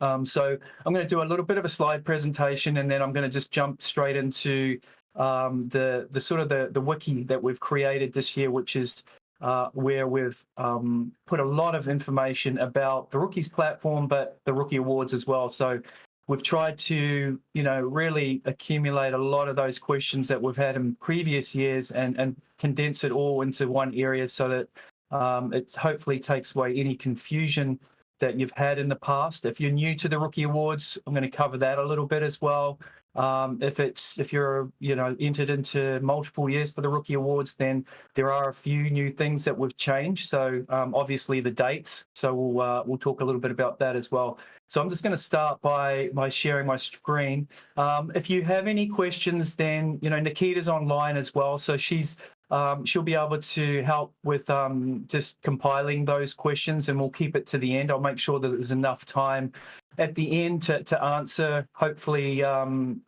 So I'm going to do a little bit of a slide presentation, and then I'm going to just jump straight into the sort of the wiki that we've created this year, which is where we've put a lot of information about the Rookies platform, but the Rookie Awards as well. So we've tried to, really accumulate a lot of those questions that we've had in previous years and condense it all into one area so that it hopefully takes away any confusion that you've had in the past. If you're new to the Rookie Awards, I'm going to cover that a little bit as well. If you're entered into multiple years for the Rookie Awards, then there are a few new things that we've changed. So obviously the dates. So we'll talk a little bit about that as well. So I'm just going to start by sharing my screen. If you have any questions, then Nikita's online as well. So she'll be able to help with just compiling those questions, and we'll keep it to the end. I'll make sure that there's enough time at the end to answer, hopefully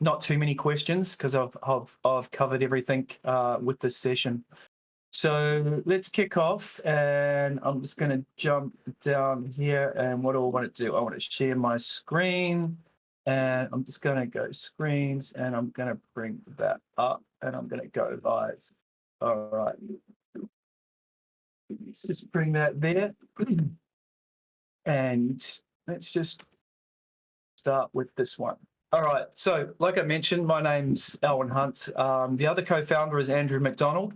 not too many questions, because I've covered everything with this session. So let's kick off, and I'm just going to jump down here. And what do I want to do? I want to share my screen, and I'm just going to go screens, and I'm going to bring that up, and I'm going to go live. All right. Let's just bring that there. And let's just start with this one. All right. So like I mentioned, my name's Alwyn Hunt. The other co-founder is Andrew McDonald.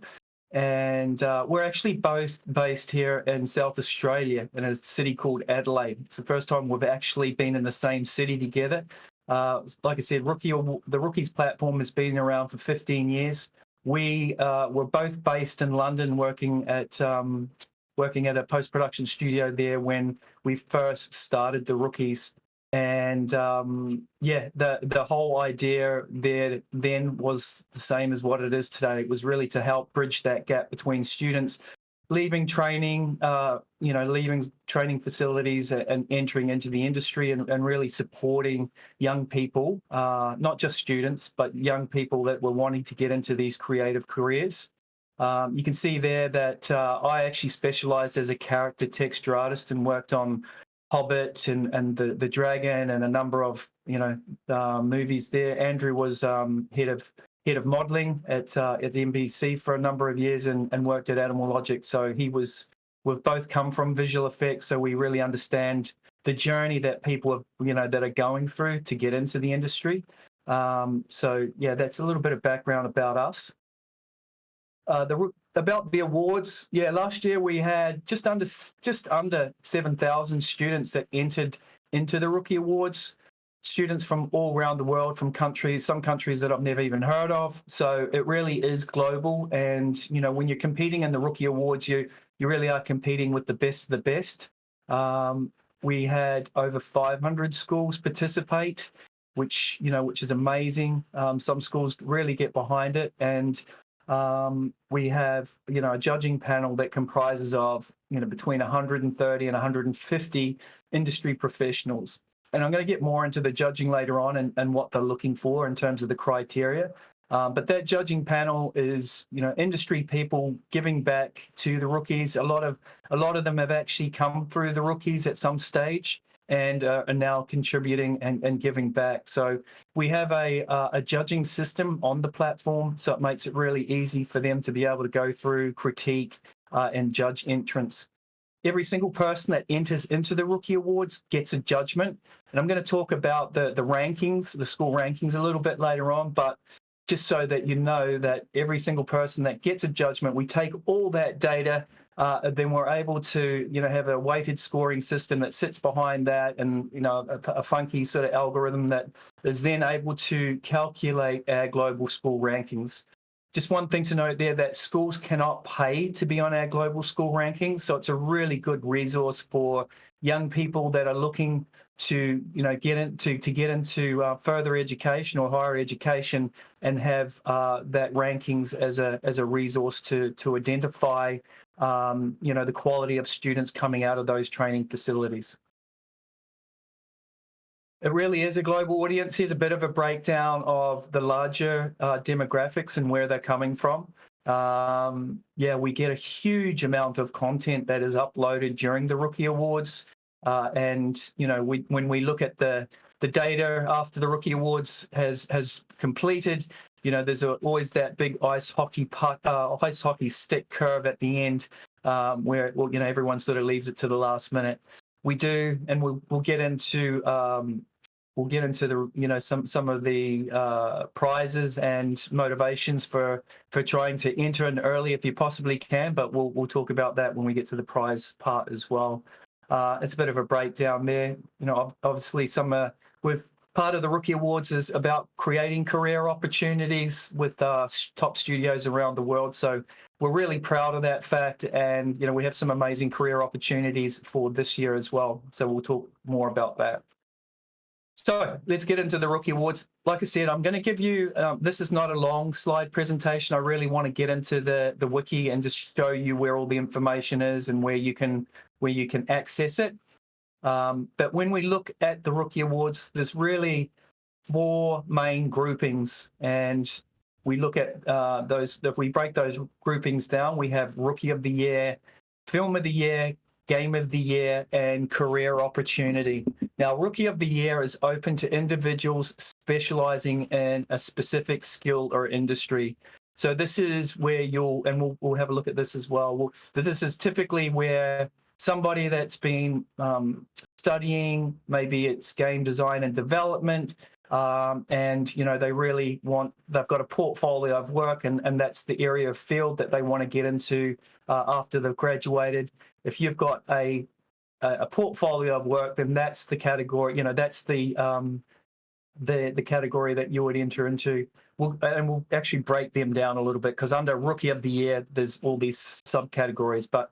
And we're actually both based here in South Australia in a city called Adelaide. It's the first time we've actually been in the same city together. Like I said, the Rookies platform has been around for 15 years. We were both based in London, working at a post-production studio there when we first started the Rookies. And the whole idea there then was the same as what it is today. It was really to help bridge that gap between students leaving training, leaving training facilities and entering into the industry, and really supporting young people, not just students, but young people that were wanting to get into these creative careers. You can see there that I actually specialized as a character texture artist and worked on Hobbit and the Dragon and a number of movies there. Andrew was head of modelling at the NBC for a number of years and worked at Animal Logic. So we've both come from visual effects, so we really understand the journey that people have, that are going through to get into the industry. So yeah, that's a little bit of background about us. About the awards, yeah, last year we had just under 7,000 students that entered into the Rookie Awards. Students from all around the world, from some countries that I've never even heard of. So it really is global. And when you're competing in the Rookie Awards, you really are competing with the best of the best. We had over 500 schools participate, which is amazing. Some schools really get behind it, and we have a judging panel that comprises of between 130 and 150 industry professionals. And I'm going to get more into the judging later on and what they're looking for in terms of the criteria. But that judging panel is, industry people giving back to the Rookies. A lot of them have actually come through the Rookies at some stage and are now contributing and giving back. So we have a judging system on the platform, so it makes it really easy for them to be able to go through, critique, and judge entrants. Every single person that enters into the Rookie Awards gets a judgment. And I'm going to talk about the rankings, the school rankings a little bit later on, but just so that you know that every single person that gets a judgment, we take all that data, then we're able to, have a weighted scoring system that sits behind that, and, a funky sort of algorithm that is then able to calculate our global school rankings. Just one thing to note there, that schools cannot pay to be on our global school rankings. So it's a really good resource for young people that are looking to, get into further education or higher education, and have that rankings as a resource to identify, the quality of students coming out of those training facilities. It really is a global audience. Here's a bit of a breakdown of the larger demographics and where they're coming from. We get a huge amount of content that is uploaded during the Rookie Awards. And when we look at the data after the Rookie Awards has completed, there's always that big ice hockey stick curve at the end, where everyone sort of leaves it to the last minute. We do, and we'll get into the some of the prizes and motivations for trying to enter in early if you possibly can, but we'll talk about that when we get to the prize part as well. It's a bit of a breakdown there. Obviously with part of the Rookie Awards is about creating career opportunities with top studios around the world. So we're really proud of that fact, and we have some amazing career opportunities for this year as well. So we'll talk more about that. So let's get into the Rookie Awards. Like I said, I'm going to give you, this is not a long slide presentation. I really want to get into the wiki and just show you where all the information is and where you can access it. But when we look at the Rookie Awards, there's really 4 main groupings, and we look at those. If we break those groupings down, we have Rookie of the Year, Film of the Year, Game of the Year, and Career Opportunity. Now, Rookie of the Year is open to individuals specializing in a specific skill or industry. So this is where we'll have a look at this as well. This is typically where somebody that's been studying, maybe it's game design and development, and they've got a portfolio of work, and that's the area of field that they want to get into after they've graduated. If you've got a portfolio of work, then that's the category. That's the category that you would enter into. We'll actually break them down a little bit, because under Rookie of the Year, there's all these subcategories. But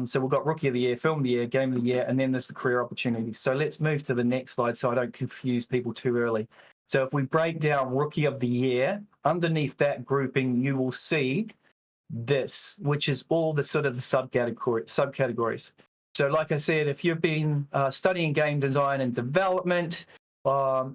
so we've got Rookie of the Year, Film of the Year, Game of the Year, and then there's the career opportunities. So let's move to the next slide so I don't confuse people too early. So if we break down Rookie of the Year, underneath that grouping, you will see this, which is all the sort of the subcategories. So like I said, if you've been studying game design and development,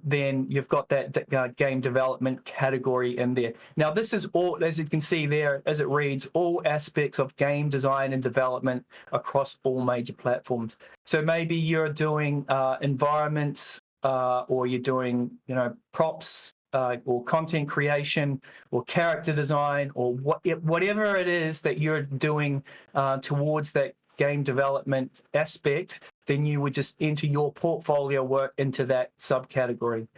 then you've got that game development category in there. Now, this is all, as you can see there, as it reads, all aspects of game design and development across all major platforms. So maybe you're doing environments, or you're doing, props, or content creation, or character design, or whatever it is that you're doing towards that game development aspect, then you would just enter your portfolio work into that subcategory.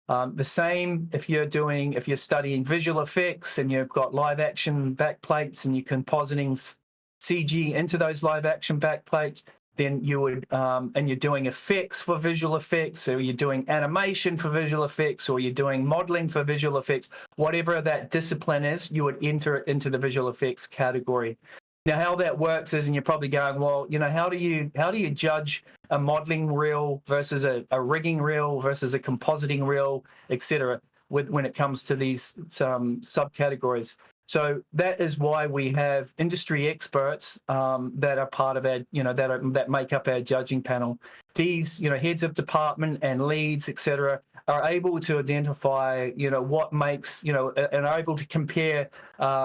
The same if you're studying visual effects and you've got live action backplates and you're compositing CG into those live action backplates, then you would, and you're doing effects for visual effects, or you're doing animation for visual effects, or you're doing modeling for visual effects, whatever that discipline is, you would enter it into the visual effects category. Now, how that works is, and you're probably going, well, how do you judge a modeling reel versus a rigging reel versus a compositing reel, etc., when it comes to these subcategories? So that is why we have industry experts that are part of our, that make up our judging panel. These, heads of department and leads, etc., are able to identify, what makes, and are able to compare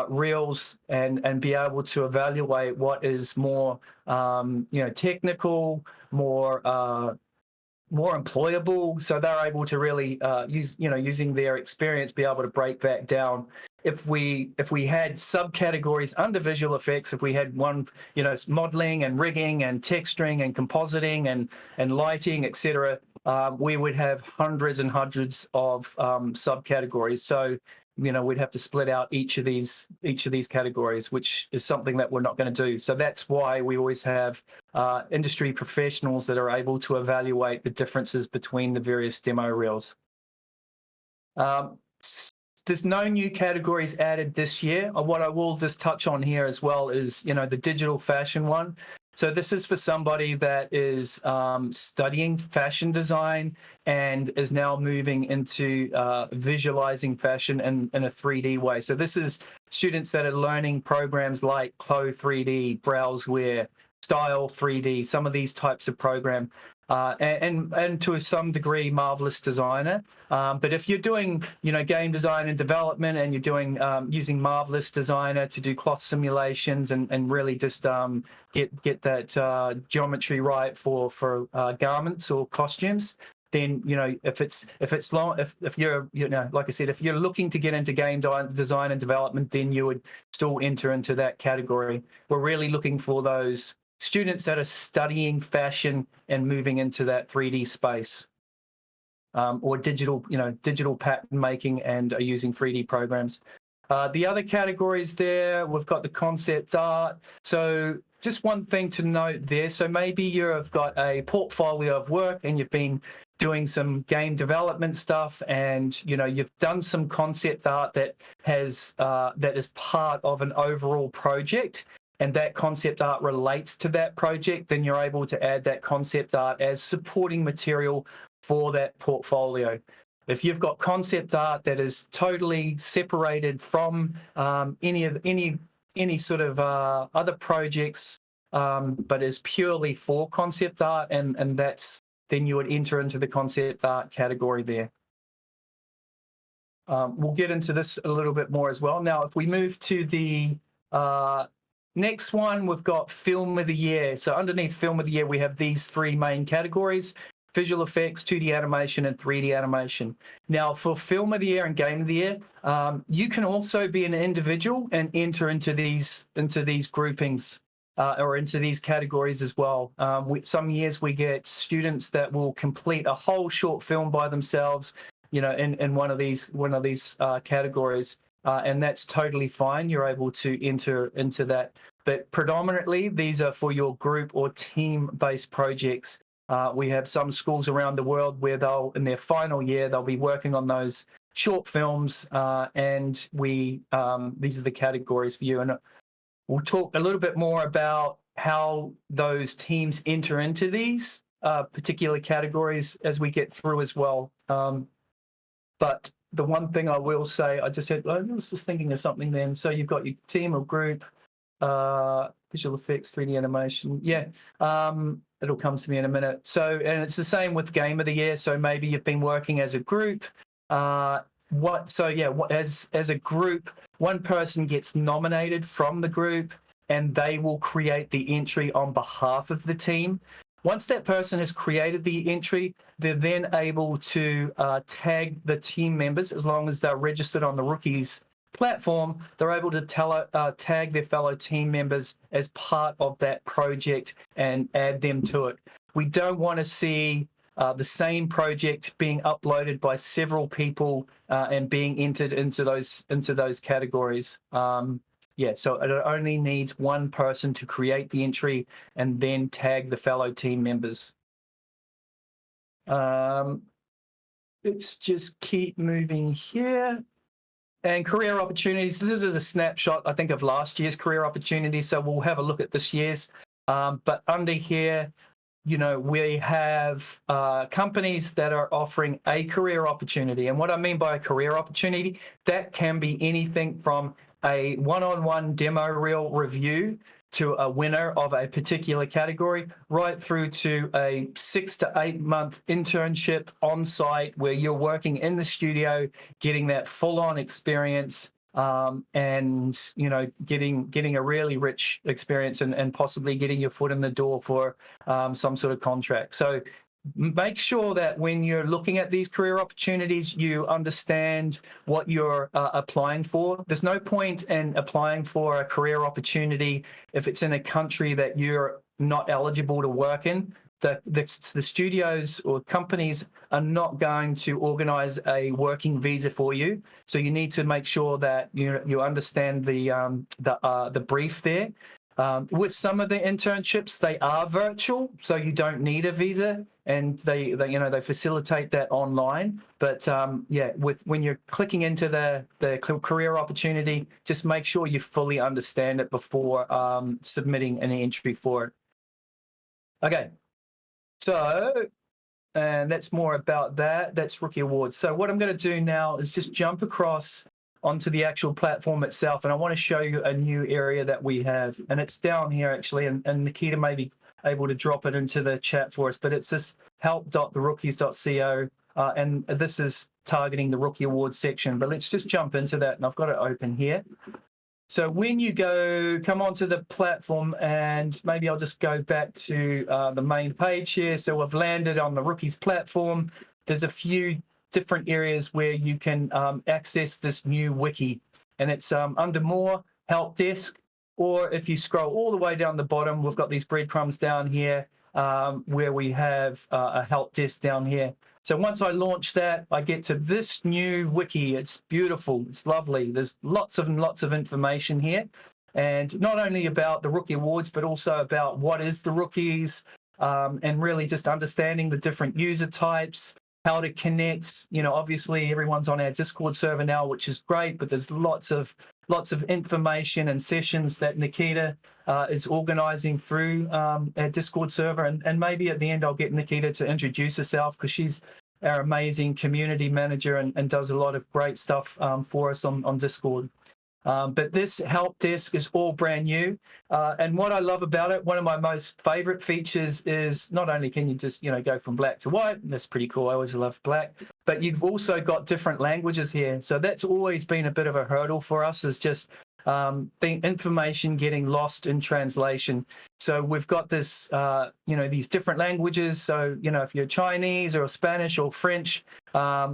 reels and be able to evaluate what is more, technical, more employable. So they're able to really using their experience, be able to break that down. If we had subcategories under visual effects, if we had one, modeling and rigging and texturing and compositing and lighting, etc., we would have hundreds and hundreds of subcategories. So, we'd have to split out each of these categories, which is something that we're not going to do. So that's why we always have industry professionals that are able to evaluate the differences between the various demo reels. There's no new categories added this year. What I will just touch on here as well is, the digital fashion one. So this is for somebody that is studying fashion design and is now moving into visualizing fashion in a 3D way. So this is students that are learning programs like Clo 3D, Browseware, Style 3D, some of these types of program. and to some degree, marvelous designer. But if you're doing, game design and development, and you're doing using marvelous designer to do cloth simulations and really just get that geometry right for garments or costumes, then if you're like I said, if you're looking to get into game design and development, then you would still enter into that category. We're really looking for those students that are studying fashion and moving into that 3D space, or digital pattern making, and are using 3D programs. The other categories there, we've got the concept art. So just one thing to note there. So maybe you've got a portfolio of work and you've been doing some game development stuff, and you've done some concept art that is part of an overall project, and that concept art relates to that project. Then you're able to add that concept art as supporting material for that portfolio. If you've got concept art that is totally separated from any sort of other projects, but is purely for concept art, and then you would enter into the concept art category there. We'll get into this a little bit more as well. Now, if we move to the next one, we've got Film of the Year. So underneath Film of the Year, we have these three main categories: visual effects, 2D animation, and 3D animation. Now, for Film of the Year and Game of the Year, you can also be an individual and enter into these groupings, or into these categories as well. Some years we get students that will complete a whole short film by themselves, in one of these categories, and that's totally fine. You're able to enter into that. But predominantly, these are for your group or team-based projects. We have some schools around the world where in their final year, they'll be working on those short films, and these are the categories for you. And we'll talk a little bit more about how those teams enter into these particular categories as we get through as well. But the one thing I will say, I was just thinking of something then. So you've got your team or group, visual effects, 3D animation. Yeah, it'll come to me in a minute. So, and it's the same with Game of the Year. So maybe you've been working as a group. As a group, one person gets nominated from the group, and they will create the entry on behalf of the team. Once that person has created the entry, they're then able to tag the team members. As long as they're registered on the Rookies platform, they're able to tag their fellow team members as part of that project and add them to it. We don't want to see the same project being uploaded by several people and being entered into those categories. So it only needs one person to create the entry and then tag the fellow team members. Let's just keep moving here. And career opportunities. This is a snapshot, I think, of last year's career opportunities. So we'll have a look at this year's. But under here, we have companies that are offering a career opportunity. And what I mean by a career opportunity, that can be anything from a one-on-one demo reel review to a winner of a particular category, right through to a 6 to 8 month internship on site where you're working in the studio, getting that full-on experience, and getting a really rich experience and possibly getting your foot in the door for some sort of contract. So make sure that when you're looking at these career opportunities, you understand what you're applying for. There's no point in applying for a career opportunity if it's in a country that you're not eligible to work in. The studios or companies are not going to organize a working visa for you. So you need to make sure that you understand the brief there. With some of the internships, they are virtual, so you don't need a visa, and they facilitate that online. But when you're clicking into the career opportunity, just make sure you fully understand it before submitting an entry for it. Okay, so and that's more about that. That's Rookie Awards. So what I'm going to do now is just jump across onto the actual platform itself, and I want to show you a new area that we have, and it's down here actually, and Nikita maybe able to drop it into the chat for us. But it's this help.therookies.co, and this is targeting the Rookie Awards section. But let's just jump into that, and I've got it open here. So when you come onto the platform, and maybe I'll just go back to the main page here. So I've landed on the Rookies platform. There's a few different areas where you can access this new wiki, and it's under More, Help Desk, or if you scroll all the way down the bottom, we've got these breadcrumbs down here where we have a Help Desk down here. So once I launch that, I get to this new wiki. It's beautiful. It's lovely. There's lots and lots of information here, and not only about the Rookie Awards, but also about what is the Rookies, and really just understanding the different user types, how to connect. You know, obviously everyone's on our Discord server now, which is great, but there's lots of information and sessions that Nikita is organizing through our Discord server. And maybe at the end, I'll get Nikita to introduce herself, because she's our amazing community manager and does a lot of great stuff for us on Discord. But this help desk is all brand new. And what I love about it, one of my most favorite features is not only can you just, go from black to white, and that's pretty cool. I always love black, but you've also got different languages here. So that's always been a bit of a hurdle for us, is just the information getting lost in translation. So we've got this, these different languages. So, if you're Chinese or Spanish or French,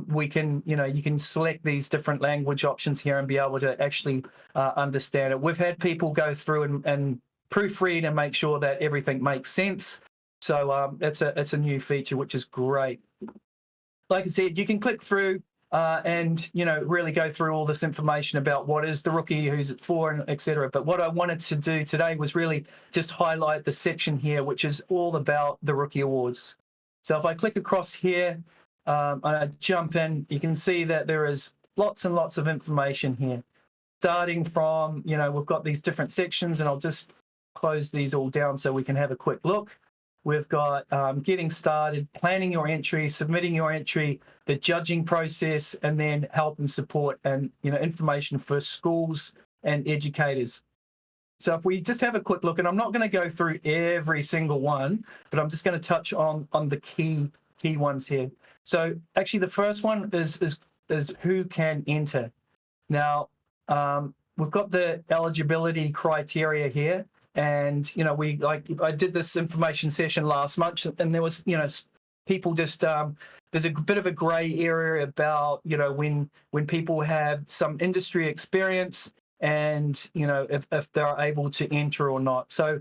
we can, you can select these different language options here and be able to actually understand it. We've had people go through and proofread and make sure that everything makes sense. So it's a new feature, which is great. Like I said, you can click through and really go through all this information about what is the Rookie, who's it for, and etc. But what I wanted to do today was really just highlight the section here, which is all about the Rookie Awards. So if I click across here, I jump in, you can see that there is lots and lots of information here. Starting from, we've got these different sections, and I'll just close these all down so we can have a quick look. We've got getting started, planning your entry, submitting your entry, the judging process, and then help and support and information for schools and educators. So if we just have a quick look, and I'm not going to go through every single one, but I'm just going to touch on the key ones here. So actually, the first one is who can enter. Now we've got the eligibility criteria here. And, I did this information session last month, and there was, people just, there's a bit of a gray area about, when people have some industry experience and, if they're able to enter or not. So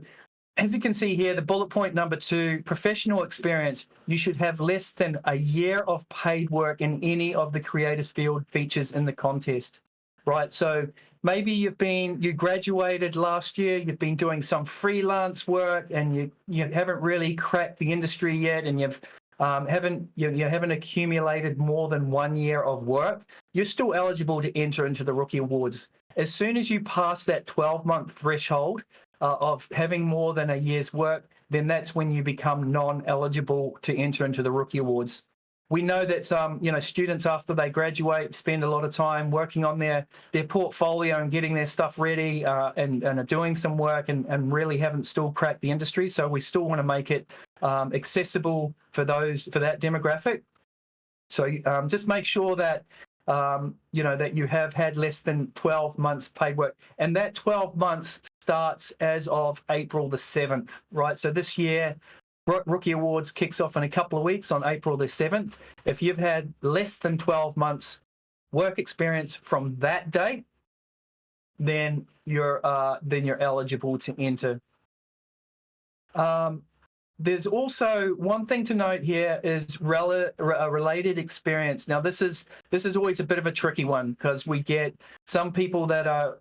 as you can see here, the bullet point number 2, professional experience. You should have less than a year of paid work in any of the Creators Field features in the contest. Right, so maybe you graduated last year, you've been doing some freelance work, and you haven't really cracked the industry yet, and you haven't accumulated more than 1 year of work. You're still eligible to enter into the Rookie Awards. As soon as you pass that 12-month threshold of having more than a year's work, then that's when you become non-eligible to enter into the Rookie Awards. We know that students, after they graduate, spend a lot of time working on their portfolio and getting their stuff ready, and are doing some work and really haven't still cracked the industry. So we still want to make it accessible for that demographic. So just make sure that that you have had less than 12 months paid work, and that 12 months starts as of April the 7th, right? So this year, Rookie Awards kicks off in a couple of weeks on April the 7th. If you've had less than 12 months work experience from that date, then you're eligible to enter. There's also one thing to note here is related experience. Now this is always a bit of a tricky one, because we get some people that are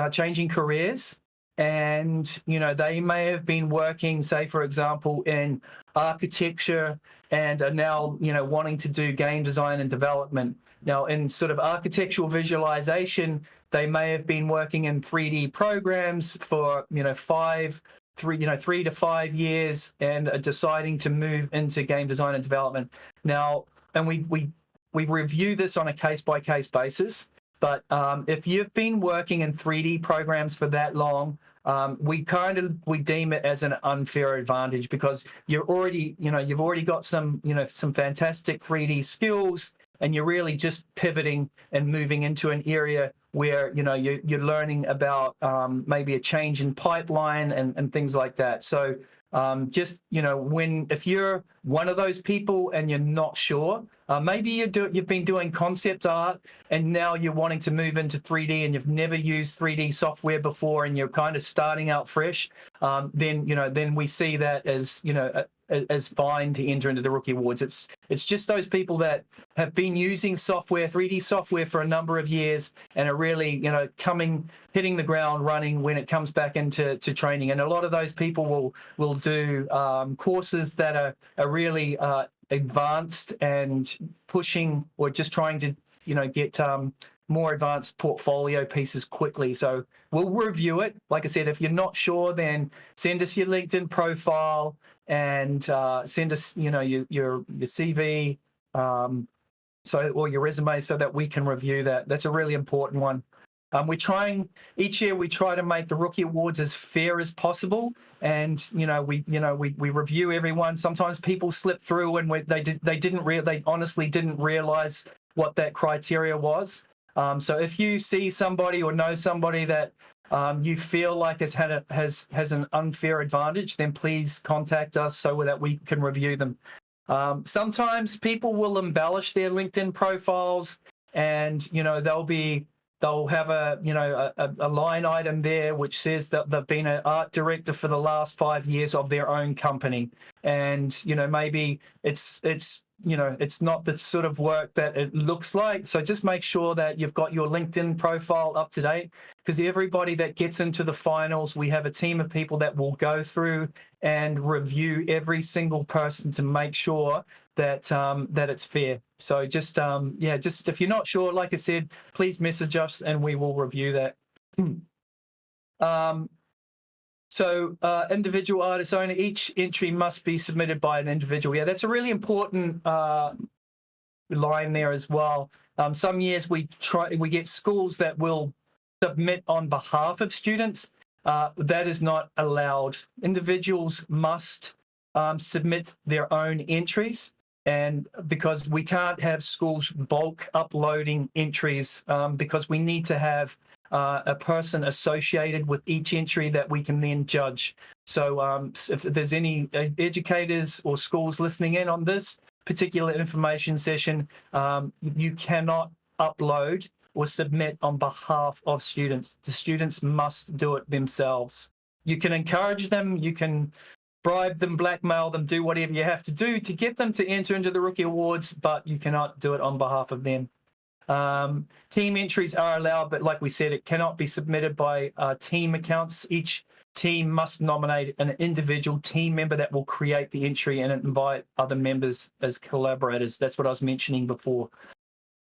changing careers. And, they may have been working, say, for example, in architecture and are now, wanting to do game design and development. Now, in sort of architectural visualization, they may have been working in 3D programs for, 3 to 5 years, and are deciding to move into game design and development. Now, and we review this on a case-by-case basis. But if you've been working in 3D programs for that long, we deem it as an unfair advantage because you've already got some fantastic 3D skills, and you're really just pivoting and moving into an area where you're learning about maybe a change in pipeline and things like that. So if you're one of those people and you're not sure, maybe you've been doing concept art and now you're wanting to move into 3D and you've never used 3D software before and you're kind of starting out fresh, then we see that as fine to enter into the Rookie Awards. It's just those people that have been using 3D software for a number of years and are really hitting the ground running when it comes back into training. And a lot of those people will do courses that are really advanced and pushing or just trying to get more advanced portfolio pieces quickly. So we'll review it. Like I said, if you're not sure, then send us your LinkedIn profile and send us your CV or your resume so that we can review that. That's a really important one. Each year we try to make the Rookie Awards as fair as possible, and we review everyone. Sometimes people slip through and they honestly didn't realize what that criteria was. So if you see somebody or know somebody that you feel like has an unfair advantage, then please contact us so that we can review them. Sometimes people will embellish their LinkedIn profiles, and they'll have a line item there which says that they've been an art director for the last 5 years of their own company, and maybe it's not the sort of work that it looks like. So just make sure that you've got your LinkedIn profile up to date, because everybody that gets into the finals, we have a team of people that will go through and review every single person to make sure that it's fair. So just if you're not sure, like I said, please message us and we will review that. So individual artist owner, each entry must be submitted by an individual. Yeah, that's a really important line there as well. Some years we get schools that will submit on behalf of students. That is not allowed. Individuals must submit their own entries, and because we can't have schools bulk uploading entries, because we need to have a person associated with each entry that we can then judge. So if there's any educators or schools listening in on this particular information session, you cannot upload or submit on behalf of students. The students must do it themselves. You can encourage them, you can bribe them, blackmail them, do whatever you have to do to get them to enter into the Rookie Awards, but you cannot do it on behalf of them. Team entries are allowed, but like we said, it cannot be submitted by team accounts. Each team must nominate an individual team member that will create the entry and invite other members as collaborators. That's what I was mentioning before.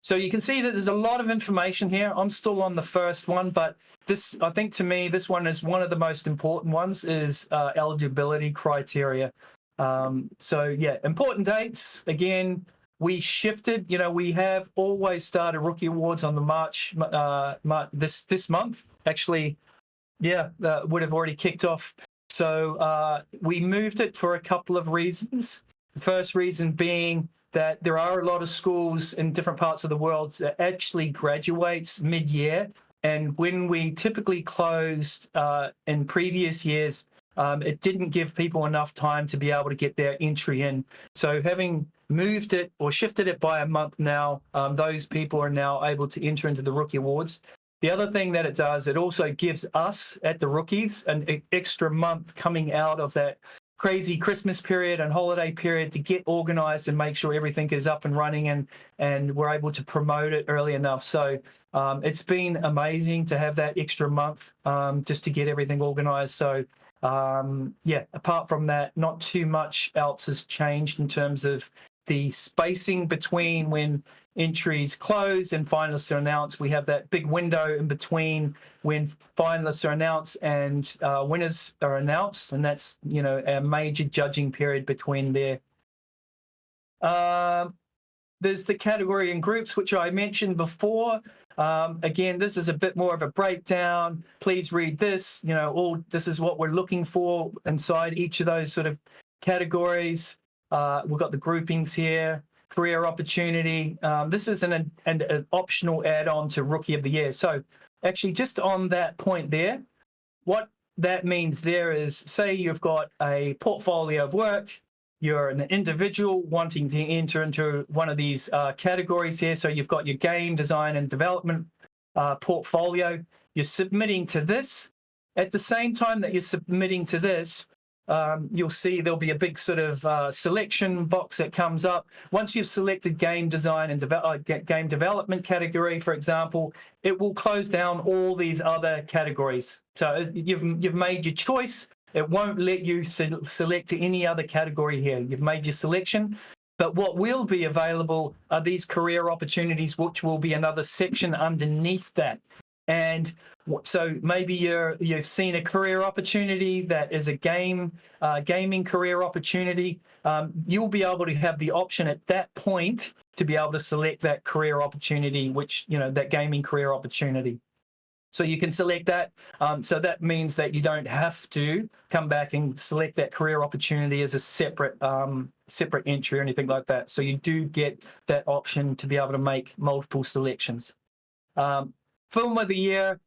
So you can see that there's a lot of information here. I'm still on the first one, but I think to me, this one is one of the most important ones, is eligibility criteria. So yeah, important dates. Again, we shifted, we have always started Rookie Awards on the this month. Actually, yeah, would have already kicked off. So we moved it for a couple of reasons. The first reason being that there are a lot of schools in different parts of the world that actually graduates mid-year. And when we typically closed in previous years, it didn't give people enough time to be able to get their entry in. So having moved it or shifted it by a month now, those people are now able to enter into the Rookie Awards. The other thing that it does, it also gives us at the Rookies an extra month coming out of that crazy Christmas period and holiday period to get organized and make sure everything is up and running, and we're able to promote it early enough. So it's been amazing to have that extra month just to get everything organized. So yeah, apart from that, not too much else has changed in terms of the spacing between when entries close and finalists are announced. We have that big window in between when finalists are announced and winners are announced, and that's a major judging period between there. There's the category and groups, which I mentioned before. Again, this is a bit more of a breakdown. Please read this. This is what we're looking for inside each of those sort of categories. We've got the groupings here, career opportunity. This is an optional add-on to Rookie of the Year. So actually, just on that point there, what that means there is, say you've got a portfolio of work, you're an individual wanting to enter into one of these categories here. So you've got your game design and development portfolio. You're submitting to this. At the same time that you're submitting to this, you'll see there'll be a big sort of selection box that comes up. Once you've selected game design and game development category, for example, it will close down all these other categories. So you've made your choice. It won't let you select any other category here. You've made your selection. But what will be available are these career opportunities, which will be another section underneath that. And so maybe you've seen a career opportunity that is a gaming career opportunity. You'll be able to have the option at that point to be able to select that career opportunity, that gaming career opportunity. So you can select that. So that means that you don't have to come back and select that career opportunity as a separate entry or anything like that. So you do get that option to be able to make multiple selections. Film of the Year.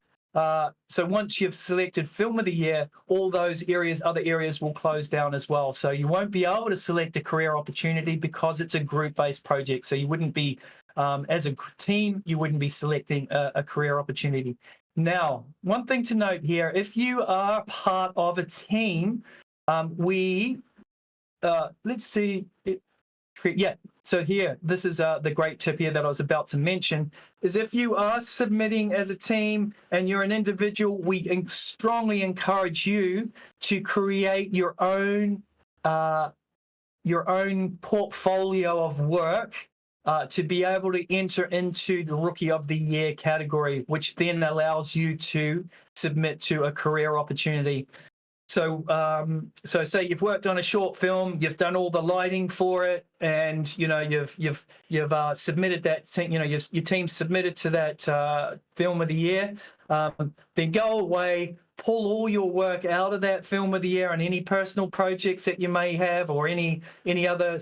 So once you've selected Film of the Year, all those other areas will close down as well. So you won't be able to select a career opportunity because it's a group-based project. So you wouldn't be, as a team, you wouldn't be selecting a career opportunity. Now, one thing to note here, if you are part of a team, let's see. So here, this is the great tip here that I was about to mention, is if you are submitting as a team and you're an individual, we strongly encourage you to create your own portfolio of work to be able to enter into the Rookie of the Year category, which then allows you to submit to a career opportunity. So say you've worked on a short film, you've done all the lighting for it, and you've submitted that. Your team submitted to that Film of the Year. Then go away, pull all your work out of that Film of the Year and any personal projects that you may have, or any other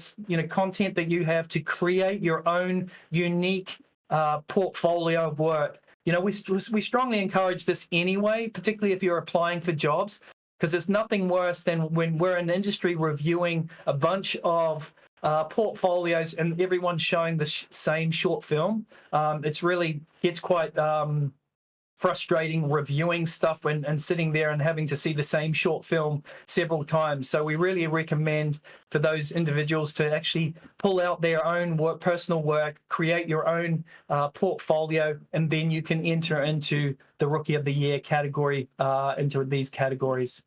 content that you have, to create your own unique portfolio of work. We strongly encourage this anyway, particularly if you're applying for jobs. Because there's nothing worse than when we're in industry reviewing a bunch of portfolios and everyone's showing the same short film. Gets quite frustrating reviewing stuff and sitting there and having to see the same short film several times. So we really recommend for those individuals to actually pull out their own personal work, create your own portfolio, and then you can enter into the Rookie of the Year category, into these categories.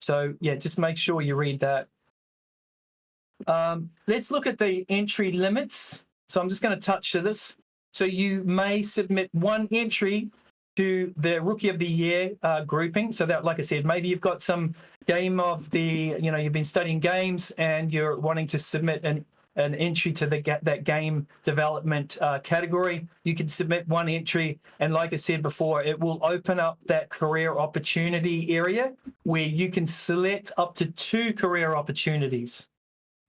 So yeah, just make sure you read that. Let's look at the entry limits. So I'm just going to touch to this. So you may submit one entry to the Rookie of the Year grouping. So that, like I said, maybe you've got some game of the, you've been studying games and you're wanting to submit an entry to that game development category. You can submit one entry, and like I said before, it will open up that career opportunity area where you can select up to 2 career opportunities.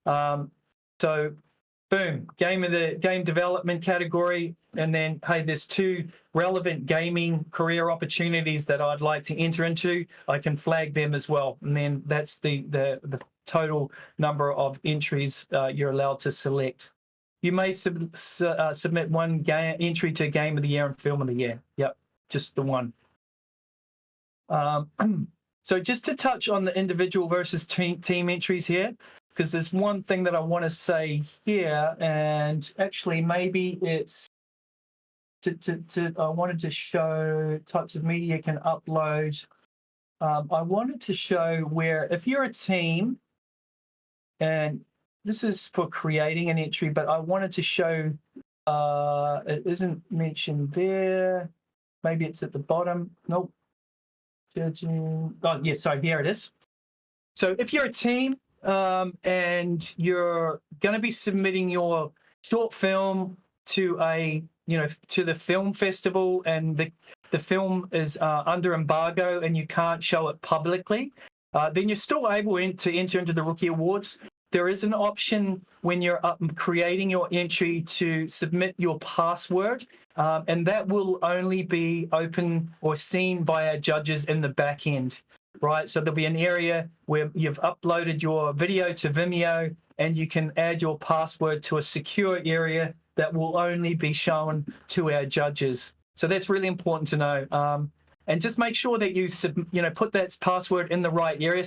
So boom, game development category, and then hey, there's 2 relevant gaming career opportunities that I'd like to enter into. I can flag them as well, and then that's the total number of entries you're allowed to select. You may submit one entry to Game of the Year and Film of the Year. Yep, just the one. So just to touch on the individual versus team entries here, because there's one thing that I want to say here, and actually maybe it's I wanted to show types of media can upload. I wanted to show where if you're a team, and this is for creating an entry, but I wanted to show, it isn't mentioned there. Maybe it's at the bottom. Nope. Judging. Oh, yeah, so here it is. So if you're a team and you're going to be submitting your short film to a to the film festival and the film is under embargo and you can't show it publicly, then you're still able to enter into the Rookie Awards. There is an option when you're creating your entry to submit your password, and that will only be open or seen by our judges in the back end, right? So there'll be an area where you've uploaded your video to Vimeo and you can add your password to a secure area that will only be shown to our judges. So that's really important to know. And just make sure that you put that password in the right area.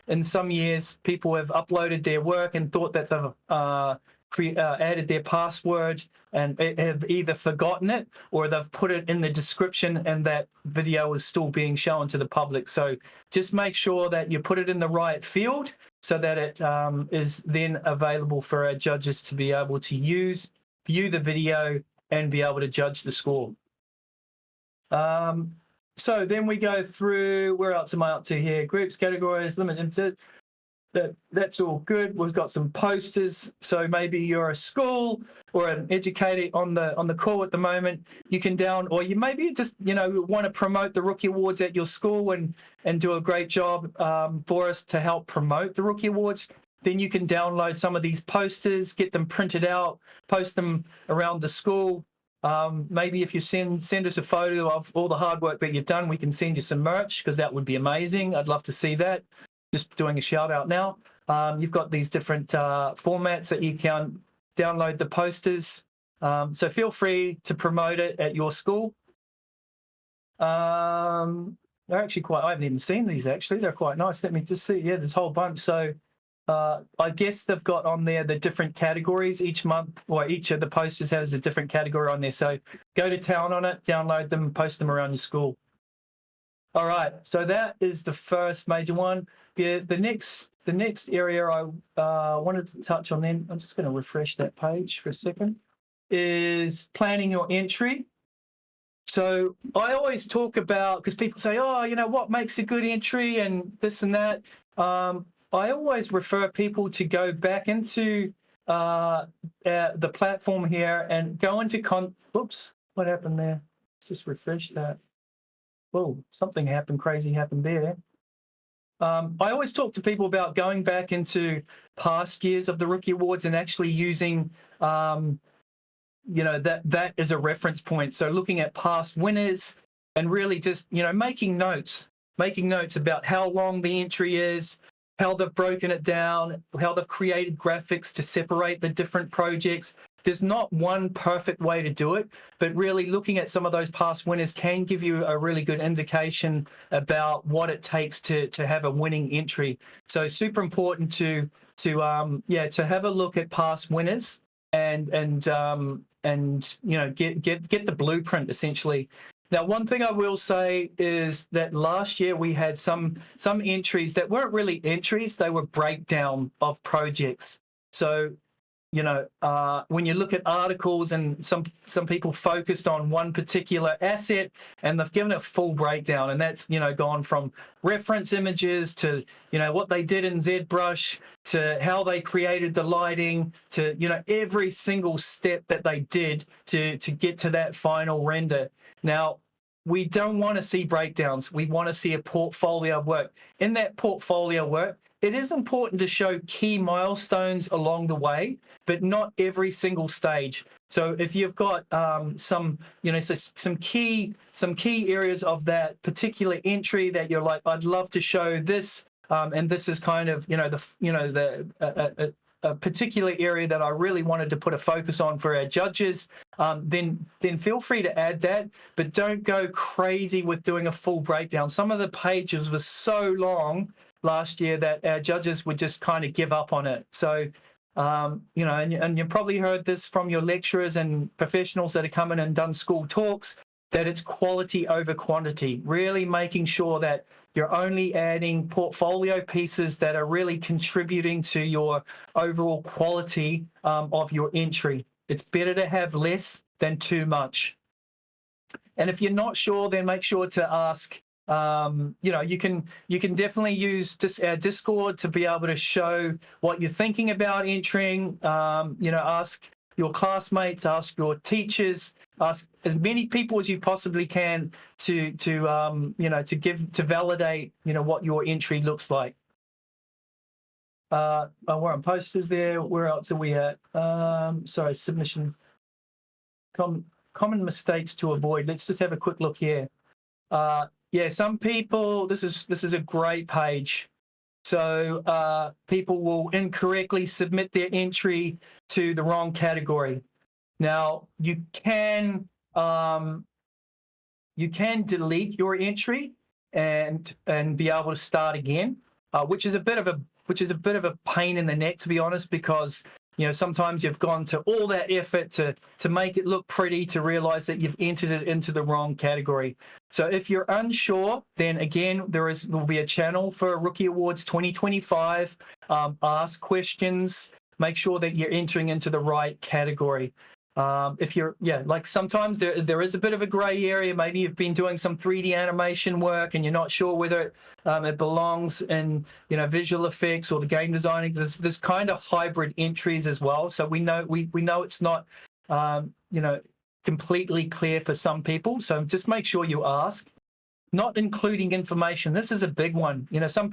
In some years, people have uploaded their work and thought that they've added their password and have either forgotten it or they've put it in the description and that video is still being shown to the public. So just make sure that you put it in the right field so that it is then available for our judges to be able to view the video and be able to judge the score. So then we go through, where else am I up to here? Groups, categories, limited. That's all good. We've got some posters. So maybe you're a school or an educator on the call at the moment. You can or you maybe just want to promote the Rookie Awards at your school and do a great job for us to help promote the Rookie Awards. Then you can download some of these posters, get them printed out, post them around the school. Maybe if you send us a photo of all the hard work that you've done, we can send you some merch because that would be amazing. I'd love to see that. Just doing a shout out now. You've got these different formats that you can download the posters. So feel free to promote it at your school. They're actually I haven't even seen these actually. They're quite nice. Let me just see. Yeah, there's a whole bunch. So I guess they've got on there the different categories each month, or each of the posters has a different category on there. So go to town on it, download them, post them around your school. All right, so that is the first major one. The next area I wanted to touch on then, I'm just going to refresh that page for a second, is planning your entry. So I always talk about, because people say, oh, what makes a good entry and this and that. I always refer people to go back into the platform here and go into oops, what happened there? Let's just refresh that. Oh, something crazy happened there. I always talk to people about going back into past years of the Rookie Awards and actually using, that as a reference point. So looking at past winners and really just, making notes about how long the entry is, how they've broken it down, how they've created graphics to separate the different projects. There's not one perfect way to do it, but really looking at some of those past winners can give you a really good indication about what it takes to have a winning entry. So super important to have a look at past winners and get the blueprint essentially. Now, one thing I will say is that last year we had some entries that weren't really entries; they were breakdown of projects. So, when you look at articles and some people focused on one particular asset and they've given a full breakdown, and that's gone from reference images to what they did in ZBrush to how they created the lighting to every single step that they did to get to that final render. Now, we don't want to see breakdowns. We want to see a portfolio of work. In that portfolio work, it is important to show key milestones along the way, but not every single stage. So if you've got some key areas of that particular entry that you're like, I'd love to show this, and this is kind of a particular area that I really wanted to put a focus on for our judges, then feel free to add that, but don't go crazy with doing a full breakdown. Some of the pages were so long last year that our judges would just kind of give up on it. So, and you probably heard this from your lecturers and professionals that have come in and done school talks, that it's quality over quantity, really making sure that you're only adding portfolio pieces that are really contributing to your overall quality of your entry. It's better to have less than too much. And if you're not sure, then make sure to ask. You can definitely use our Discord to be able to show what you're thinking about entering. Ask your classmates, ask your teachers, ask as many people as you possibly can to validate, what your entry looks like. We're on posters there. Where else are we at? Sorry, submission. Common mistakes to avoid. Let's just have a quick look here. Yeah, some people, this is a great page. So people will incorrectly submit their entry to the wrong category. Now you can delete your entry and be able to start again, which is a bit of a pain in the neck, to be honest, because sometimes you've gone to all that effort to make it look pretty, to realize that you've entered it into the wrong category. So if you're unsure, then again, will be a channel for Rookie Awards 2025. Ask questions, make sure that you're entering into the right category. If you're, like sometimes there is a bit of a gray area. Maybe you've been doing some 3D animation work and you're not sure whether it belongs in, visual effects or the game designing. There's kind of hybrid entries as well. So we know it's not, completely clear for some people. So just make sure you ask. Not including information. This is a big one. Some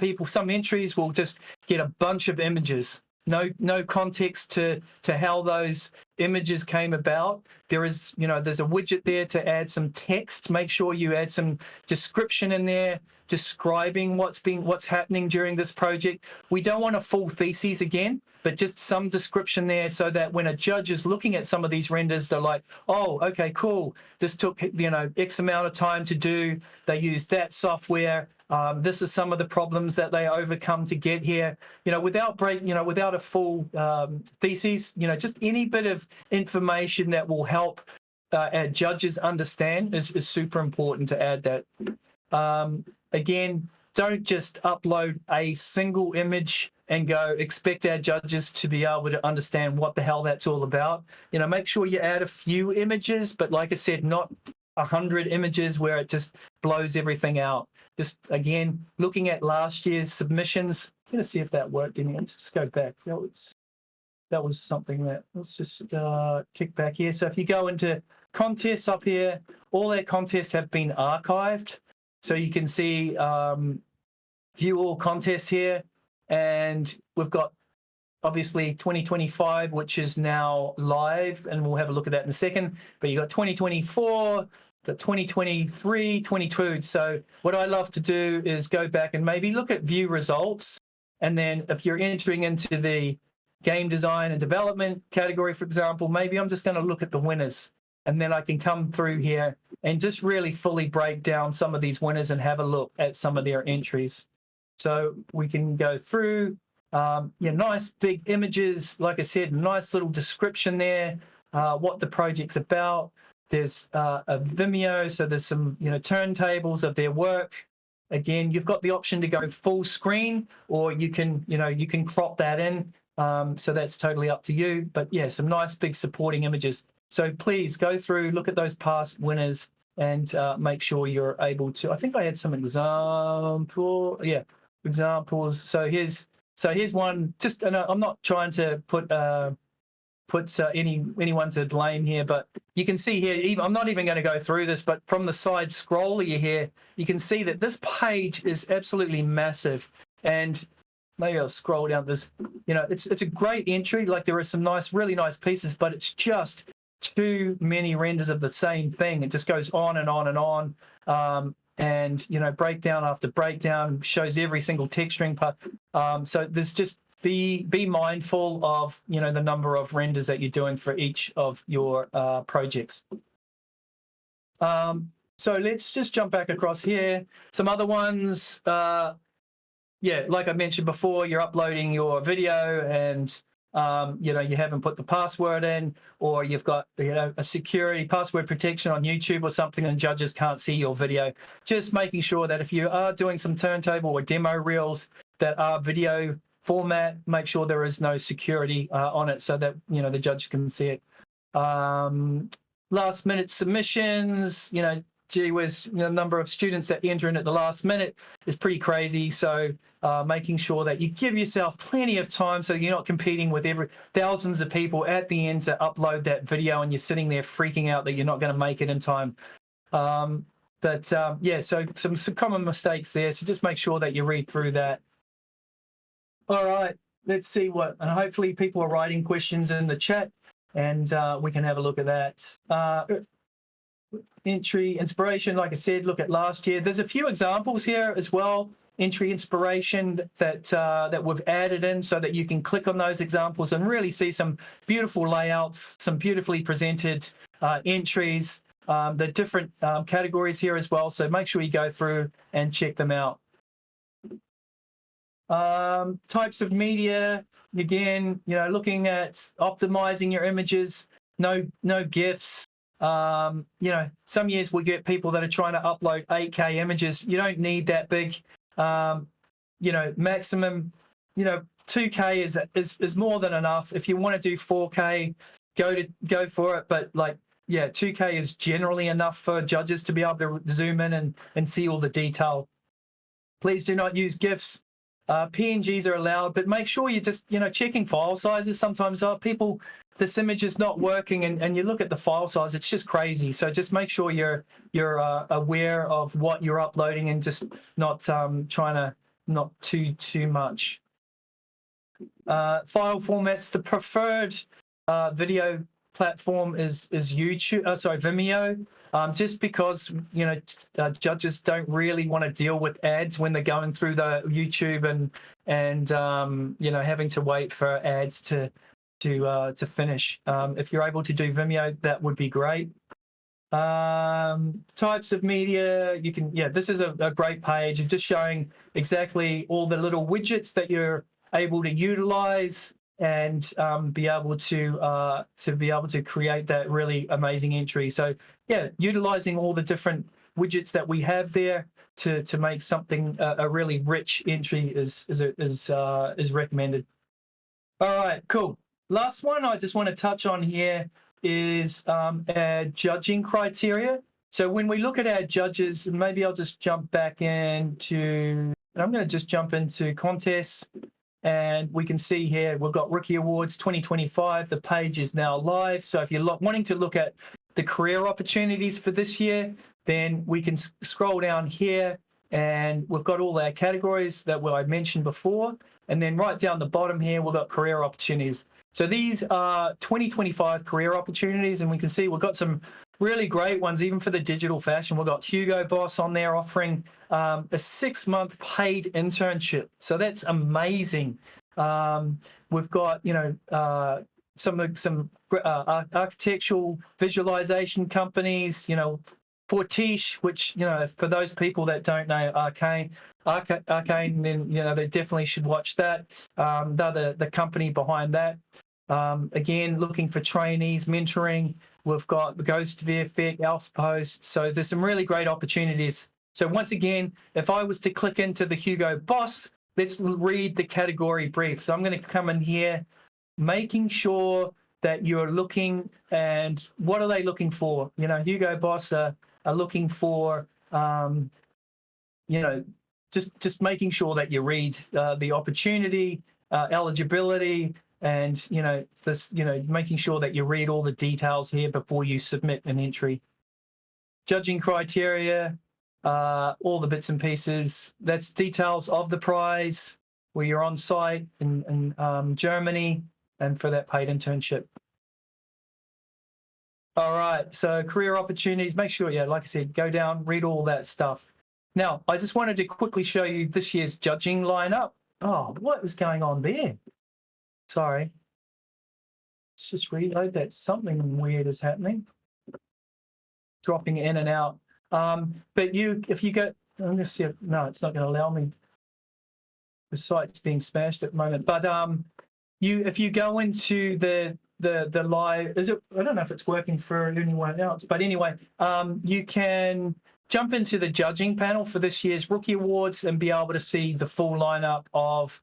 entries will just get a bunch of images. No context to how those images came about. There's a widget there to add some text. Make sure you add some description in there describing what's happening during this project. We don't want a full thesis again, but just some description there so that when a judge is looking at some of these renders, they're like, oh, okay, cool. This took, X amount of time to do. They used that software. This is some of the problems that they overcome to get here. Without a full thesis, just any bit of information that will help judges understand is super important to add that. Again, don't just upload a single image and go expect our judges to be able to understand what the hell that's all about. Make sure you add a few images, but like I said, not 100 images where it just blows everything out. Just again, looking at last year's submissions. I'm gonna see if that worked in here. Let's just go back. That was something that, let's just kick back here. So if you go into contests up here, all their contests have been archived. So you can see view all contests here, and we've got obviously 2025, which is now live, and we'll have a look at that in a second. But you got 2024, the 2023, 22. So what I love to do is go back and maybe look at view results, and then if you're entering into the game design and development category, for example, maybe I'm just going to look at the winners, and then I can come through here and just really fully break down some of these winners and have a look at some of their entries. So we can go through, nice big images. Like I said, nice little description there, what the project's about. There's a Vimeo, so there's some turntables of their work. Again, you've got the option to go full screen, or you can crop that in. So that's totally up to you. But yeah, some nice big supporting images. So please go through, look at those past winners, and make sure you're able to. I think I had some examples. So here's one. Just, and I'm not trying to put anyone to blame here, but you can see here, I'm not even going to go through this, but from the side scroller here, you can see that this page is absolutely massive. And maybe I'll scroll down this, it's a great entry. Like there are some really nice pieces, but it's just too many renders of the same thing. It just goes on and on and on. And breakdown after breakdown, shows every single texturing part. So there's just be mindful of the number of renders that you're doing for each of your projects. So let's just jump back across here. Some other ones. Like I mentioned before, you're uploading your video and you haven't put the password in, or you've got a security password protection on YouTube or something, and judges can't see your video. Just making sure that if you are doing some turntable or demo reels that are video format, make sure there is no security on it so that the judge can see it. Last minute submissions, gee whiz, the number of students that enter in at the last minute is pretty crazy. So making sure that you give yourself plenty of time so you're not competing with thousands of people at the end to upload that video and you're sitting there freaking out that you're not going to make it in time. Yeah, so some common mistakes there. So just make sure that you read through that. All right, let's see and hopefully people are writing questions in the chat and we can have a look at that. Entry inspiration, like I said, look at last year. There's a few examples here as well, entry inspiration that we've added in so that you can click on those examples and really see some beautiful layouts, some beautifully presented entries. The different categories here as well, so make sure you go through and check them out. Types of media, again, looking at optimizing your images, no GIFs. Some years we get people that are trying to upload 8K images. You don't need that big. Maximum, 2K is more than enough. If you want to do 4K, go for it. But 2K is generally enough for judges to be able to zoom in and see all the detail. Please do not use GIFs. PNGs are allowed, but make sure you're just, checking file sizes. Sometimes this image is not working and you look at the file size, it's just crazy. So just make sure you're aware of what you're uploading and just not trying to not too much. File formats, the preferred video platform is Vimeo. Just because judges don't really want to deal with ads when they're going through the YouTube and having to wait for ads to finish. If you're able to do Vimeo, that would be great. Types of media, this is a great page, just showing exactly all the little widgets that you're able to utilize and be able to create that really amazing entry. So yeah, utilizing all the different widgets that we have there to make something a really rich entry is recommended. All right, cool. Last one I just want to touch on here is our judging criteria. So when we look at our judges, maybe I'll just jump back into, I'm going to just jump into contests. And we can see here, we've got Rookie Awards 2025. The page is now live. So if you're wanting to look at the career opportunities for this year, then we can scroll down here and we've got all our categories that I mentioned before. And then right down the bottom here, we've got career opportunities. So these are 2025 career opportunities, and we can see we've got some really great ones, even for the digital fashion. We've got Hugo Boss on there offering a 6-month paid internship. So that's amazing. We've got, some architectural visualization companies, Fortiche, which, for those people that don't know Arcane, then, they definitely should watch that. They're the company behind that. Again, looking for trainees, mentoring. We've got Ghost VFX, Outpost. So there's some really great opportunities. So once again, if I was to click into the Hugo Boss, let's read the category brief. So I'm going to come in here, making sure that you're looking and what are they looking for? Hugo Boss are looking for, just making sure that you read the opportunity, eligibility, and making sure that you read all the details here before you submit an entry. Judging criteria, all the bits and pieces. That's details of the prize, where you're on site in Germany, and for that paid internship. All right, so career opportunities. Make sure, like I said, go down, read all that stuff. Now, I just wanted to quickly show you this year's judging lineup. Oh, what is going on there? Sorry. Let's just reload that. Something weird is happening. Dropping in and out. But if you go, I'm going to see if, no, it's not going to allow me. The site's being smashed at the moment. But if you go into the live, I don't know if it's working for anyone else, but anyway, you can jump into the judging panel for this year's Rookie Awards and be able to see the full lineup of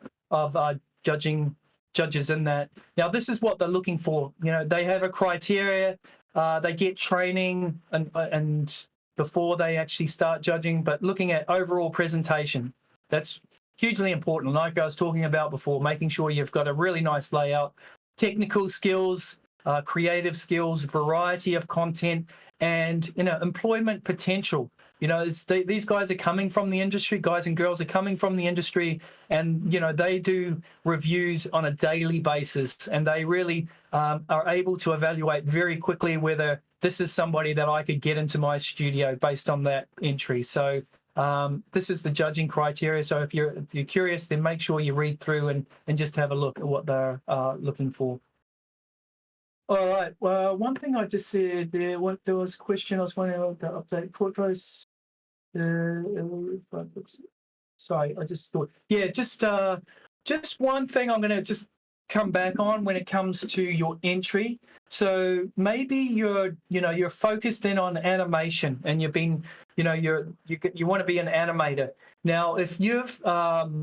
judges in that. Now, this is what they're looking for. They have a criteria, they get training and before they actually start judging. But looking at overall presentation, that's hugely important. Like I was talking about before, making sure you've got a really nice layout, technical skills, creative skills, variety of content, and employment potential. These guys are coming from the industry, guys and girls are coming from the industry, and they do reviews on a daily basis, and they really are able to evaluate very quickly whether this is somebody that I could get into my studio based on that entry. So this is the judging criteria. So if you're curious, then make sure you read through and just have a look at what they're looking for. All right. Well, one thing I just said there, there was a question I was wondering about the update portfolios. Sorry, I just thought, yeah, just one thing I'm going to just come back on when it comes to your entry. So maybe you're focused in on animation, and you've been, you want to be an animator. Now, if you've got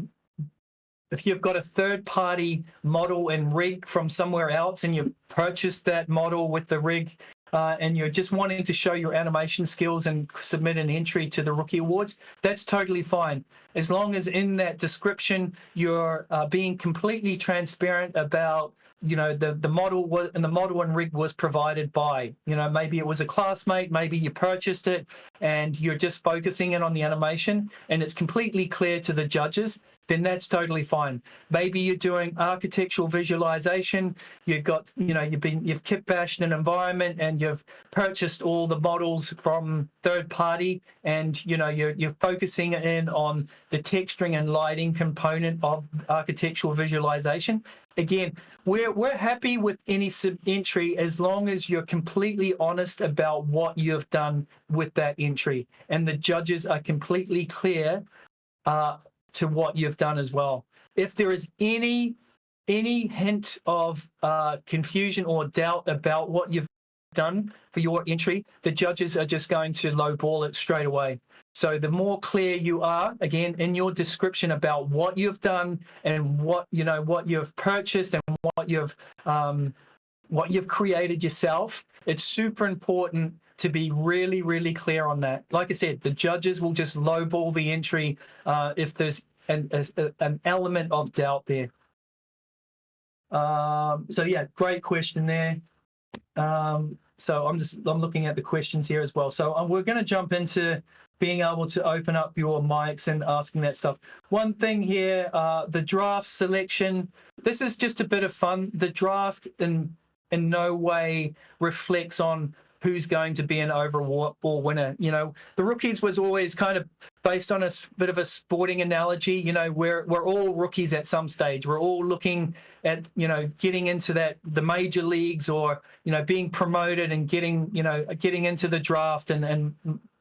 a third-party model and rig from somewhere else, and you've purchased that model with the rig, and you're just wanting to show your animation skills and submit an entry to the Rookie Awards, that's totally fine. As long as in that description you're being completely transparent about, the model and the model and rig was provided by, maybe it was a classmate, maybe you purchased it, and you're just focusing in on the animation, and it's completely clear to the judges, then that's totally fine. Maybe you're doing architectural visualization, you've kit bashed an environment, and you've purchased all the models from third party, and you're focusing in on the texturing and lighting component of architectural visualization. Again, we're happy with any entry as long as you're completely honest about what you've done with that entry, and the judges are completely clear to what you've done as well. If there is any hint of confusion or doubt about what you've done for your entry, the judges are just going to lowball it straight away. So the more clear you are, again, in your description about what you've done and what you've purchased and what you've created yourself, it's super important to be really, really clear on that. Like I said, the judges will just lowball the entry if there's an element of doubt there. So yeah, great question there. So I'm looking at the questions here as well. So we're going to jump into being able to open up your mics and asking that stuff. One thing here, the draft selection, this is just a bit of fun. The draft in no way reflects on who's going to be an overall winner. The rookies was always kind of based on a bit of a sporting analogy. We're all rookies at some stage. We're all looking at, getting into the major leagues, or, being promoted and getting into the draft and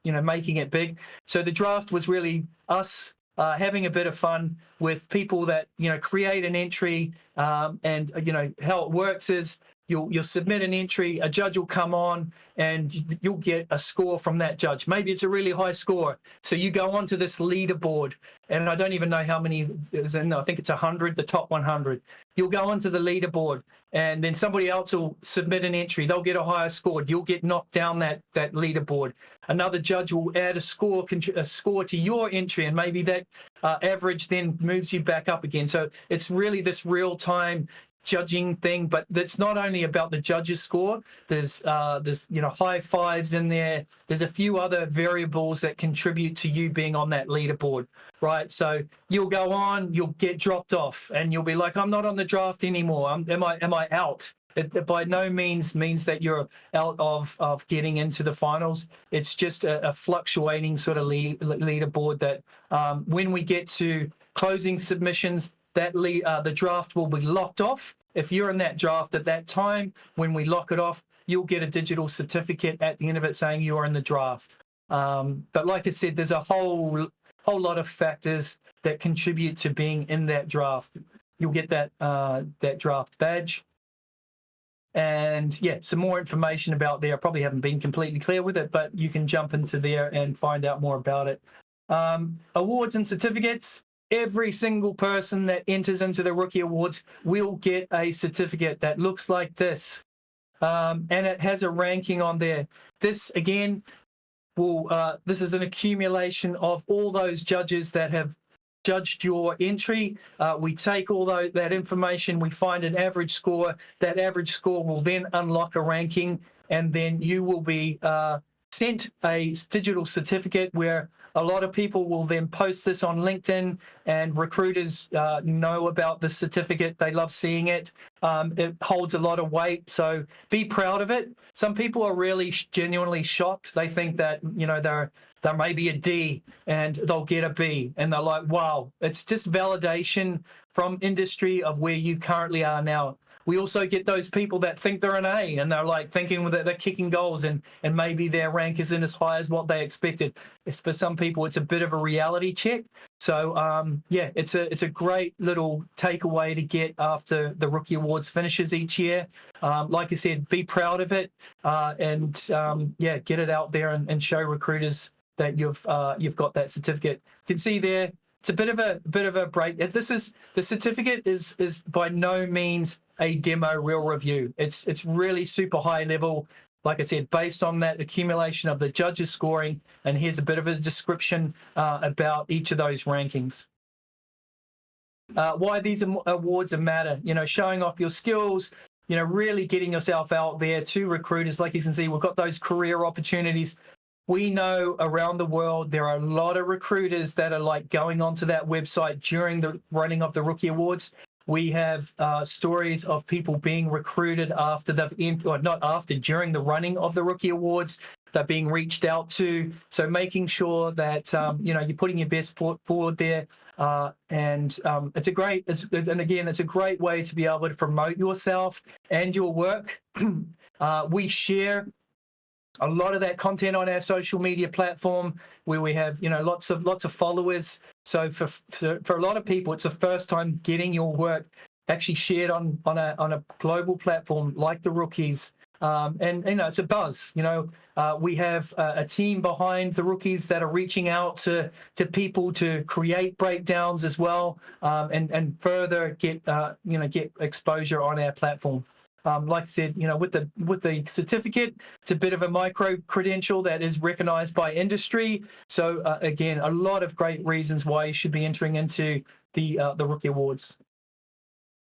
making it big. So the draft was really us having a bit of fun with people that, create an entry, and, how it works is you'll submit an entry, a judge will come on, and you'll get a score from that judge. Maybe it's a really high score. So you go onto this leaderboard, and I don't even know how many is in, I think it's 100, the top 100. You'll go onto the leaderboard, and then somebody else will submit an entry. They'll get a higher score. You'll get knocked down that leaderboard. Another judge will add a score to your entry, and maybe that average then moves you back up again. So it's really this real-time judging thing, but it's not only about the judge's score. There's high fives in there. There's a few other variables that contribute to you being on that leaderboard, right? So you'll go on, you'll get dropped off, and you'll be like, I'm not on the draft anymore. Am I out? It by no means that you're out of getting into the finals. It's just a fluctuating sort of leaderboard that when we get to closing submissions, that the draft will be locked off. If you're in that draft at that time, when we lock it off, you'll get a digital certificate at the end of it saying you are in the draft. But like I said, there's a whole lot of factors that contribute to being in that draft. You'll get that draft badge. And yeah, some more information about there. I probably haven't been completely clear with it, but you can jump into there and find out more about it. Awards and certificates. Every single person that enters into the Rookie Awards will get a certificate that looks like this. And it has a ranking on there. This, again, this is an accumulation of all those judges that have judged your entry. We take all that information, we find an average score. That average score will then unlock a ranking, and then you will be sent a digital certificate where a lot of people will then post this on LinkedIn, and recruiters know about the certificate. They love seeing it. It holds a lot of weight, so be proud of it. Some people are really genuinely shocked. They think that, they're maybe a D and they'll get a B, and they're like, wow, it's just validation from industry of where you currently are now. We also get those people that think they're an A, and they're like thinking that they're kicking goals, and maybe their rank isn't as high as what they expected. For some people, it's a bit of a reality check. So it's a great little takeaway to get after the Rookie Awards finishes each year. Like I said, be proud of it, and get it out there and show recruiters that you've got that certificate. You can see there, it's a bit of a break. If the certificate is by no means a demo real review. It's really super high level. Like I said, based on that accumulation of the judges scoring, and here's a bit of a description about each of those rankings. Why these awards matter, showing off your skills, really getting yourself out there to recruiters. Like you can see, we've got those career opportunities. We know around the world there are a lot of recruiters that are like going onto that website during the running of the Rookie Awards. We have stories of people being recruited after during the running of the Rookie Awards. They're being reached out to. So making sure that you're putting your best foot forward there, and it's a great way to be able to promote yourself and your work. We share a lot of that content on our social media platform, where we have lots of followers. So for a lot of people, it's the first time getting your work actually shared on a global platform like the Rookies. And it's a buzz. We have a team behind the Rookies that are reaching out to people to create breakdowns as well, and further get exposure on our platform. Like I said, with the certificate, it's a bit of a micro credential that is recognized by industry. So again, a lot of great reasons why you should be entering into the Rookie Awards.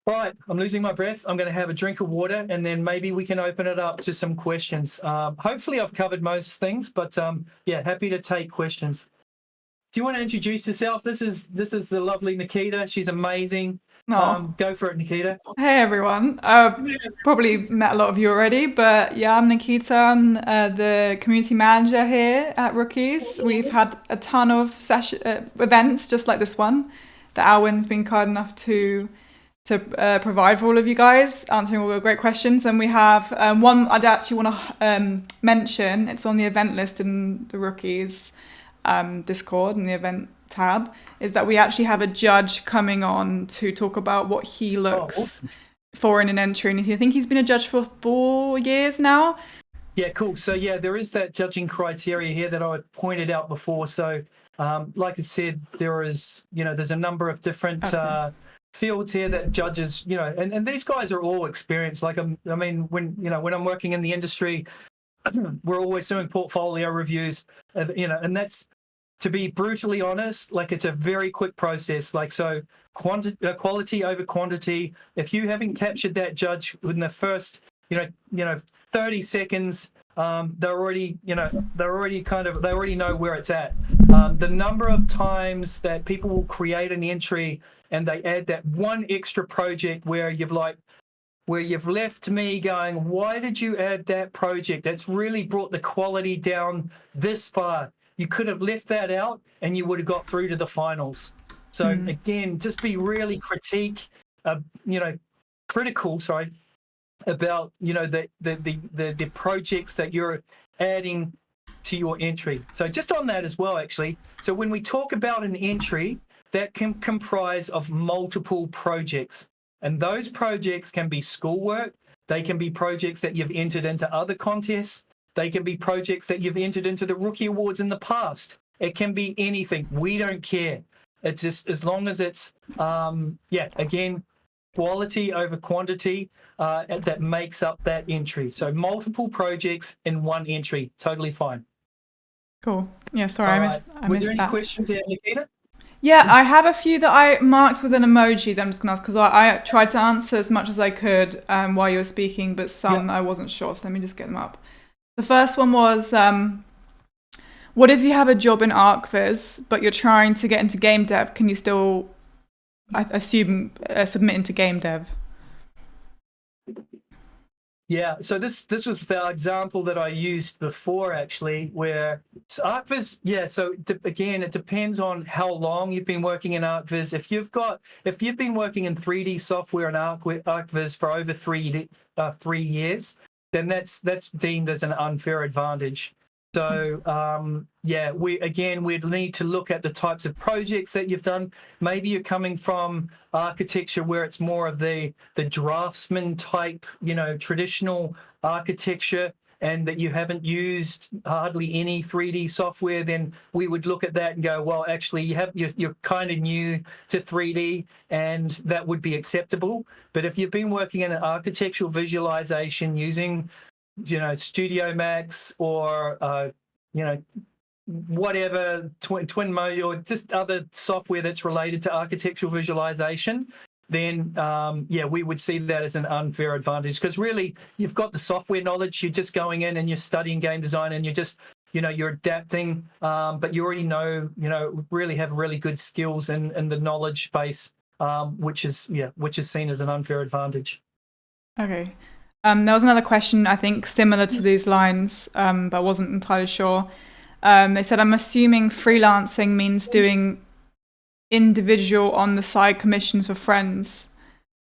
All right, I'm losing my breath. I'm going to have a drink of water, and then maybe we can open it up to some questions. Hopefully I've covered most things, but happy to take questions. Do you want to introduce yourself? This is the lovely Nikita. She's amazing. Go for it, Nikita. Hey everyone. Probably met a lot of you already, but yeah, I'm Nikita. I'm the community manager here at Rookies. We've had a ton of events just like this one that Alwyn's been kind enough to provide for all of you guys, answering all the great questions. And we have one I'd actually want to mention. It's on the event list in the Rookies Discord in the event tab, is that we actually have a judge coming on to talk about what he looks for in an entry. And I think he's been a judge for 4 years now. Yeah, cool. So there is that judging criteria here that I pointed out before. So like I said, there's a number of different fields here that judges, and these guys are all experienced. Like, when I'm working in the industry, we're always doing portfolio reviews, and that's, to be brutally honest, like, it's a very quick process. Like, so quality over quantity. If you haven't captured that judge within the first, 30 seconds, they already know where it's at. The number of times that people will create an entry and they add that one extra project where you've left me going, why did you add that project? That's really brought the quality down this far. You could have left that out and you would have got through to the finals. So again, just be really critical about the projects that you're adding to your entry. So just on that as well, actually. So when we talk about an entry, that can comprise of multiple projects. And those projects can be schoolwork. They can be projects that you've entered into other contests. They can be projects that you've entered into the Rookie Awards in the past. It can be anything. We don't care. It's just as long as it's, again, quality over quantity that makes up that entry. So multiple projects in one entry, totally fine. Cool. Yeah, sorry, All I right. I Was missed there any that. questions there, Nikita? Yeah, I have a few that I marked with an emoji that I'm just going to ask because I tried to answer as much as I could while you were speaking, but Yeah. some I wasn't sure. So let me just get them up. The first one was, what if you have a job in ArcViz, but you're trying to get into game dev? Can you still, I assume, submit into game dev? Yeah, so this was the example that I used before, actually, where ArcViz. Yeah, so again, it depends on how long you've been working in ArcViz. If you've been working in 3D software in ArcViz for over 3 years, then that's deemed as an unfair advantage. So yeah, we'd need to look at the types of projects that you've done. Maybe you're coming from architecture where it's more of the draftsman type, traditional architecture, and that you haven't used hardly any 3D software. Then we would look at that and go, well, actually, you're kind of new to 3D, and that would be acceptable. But if you've been working in an architectural visualization using Studio Max or whatever Twinmojo or just other software that's related to architectural visualization, then yeah, we would see that as an unfair advantage, because really you've got the software knowledge. You're just going in and you're studying game design, and you're just you're adapting, but you already really have really good skills and the knowledge base, which is seen as an unfair advantage. Okay. There was another question, I think, similar to these lines, but I wasn't entirely sure. They said, I'm assuming freelancing means doing individual on the side commissions for friends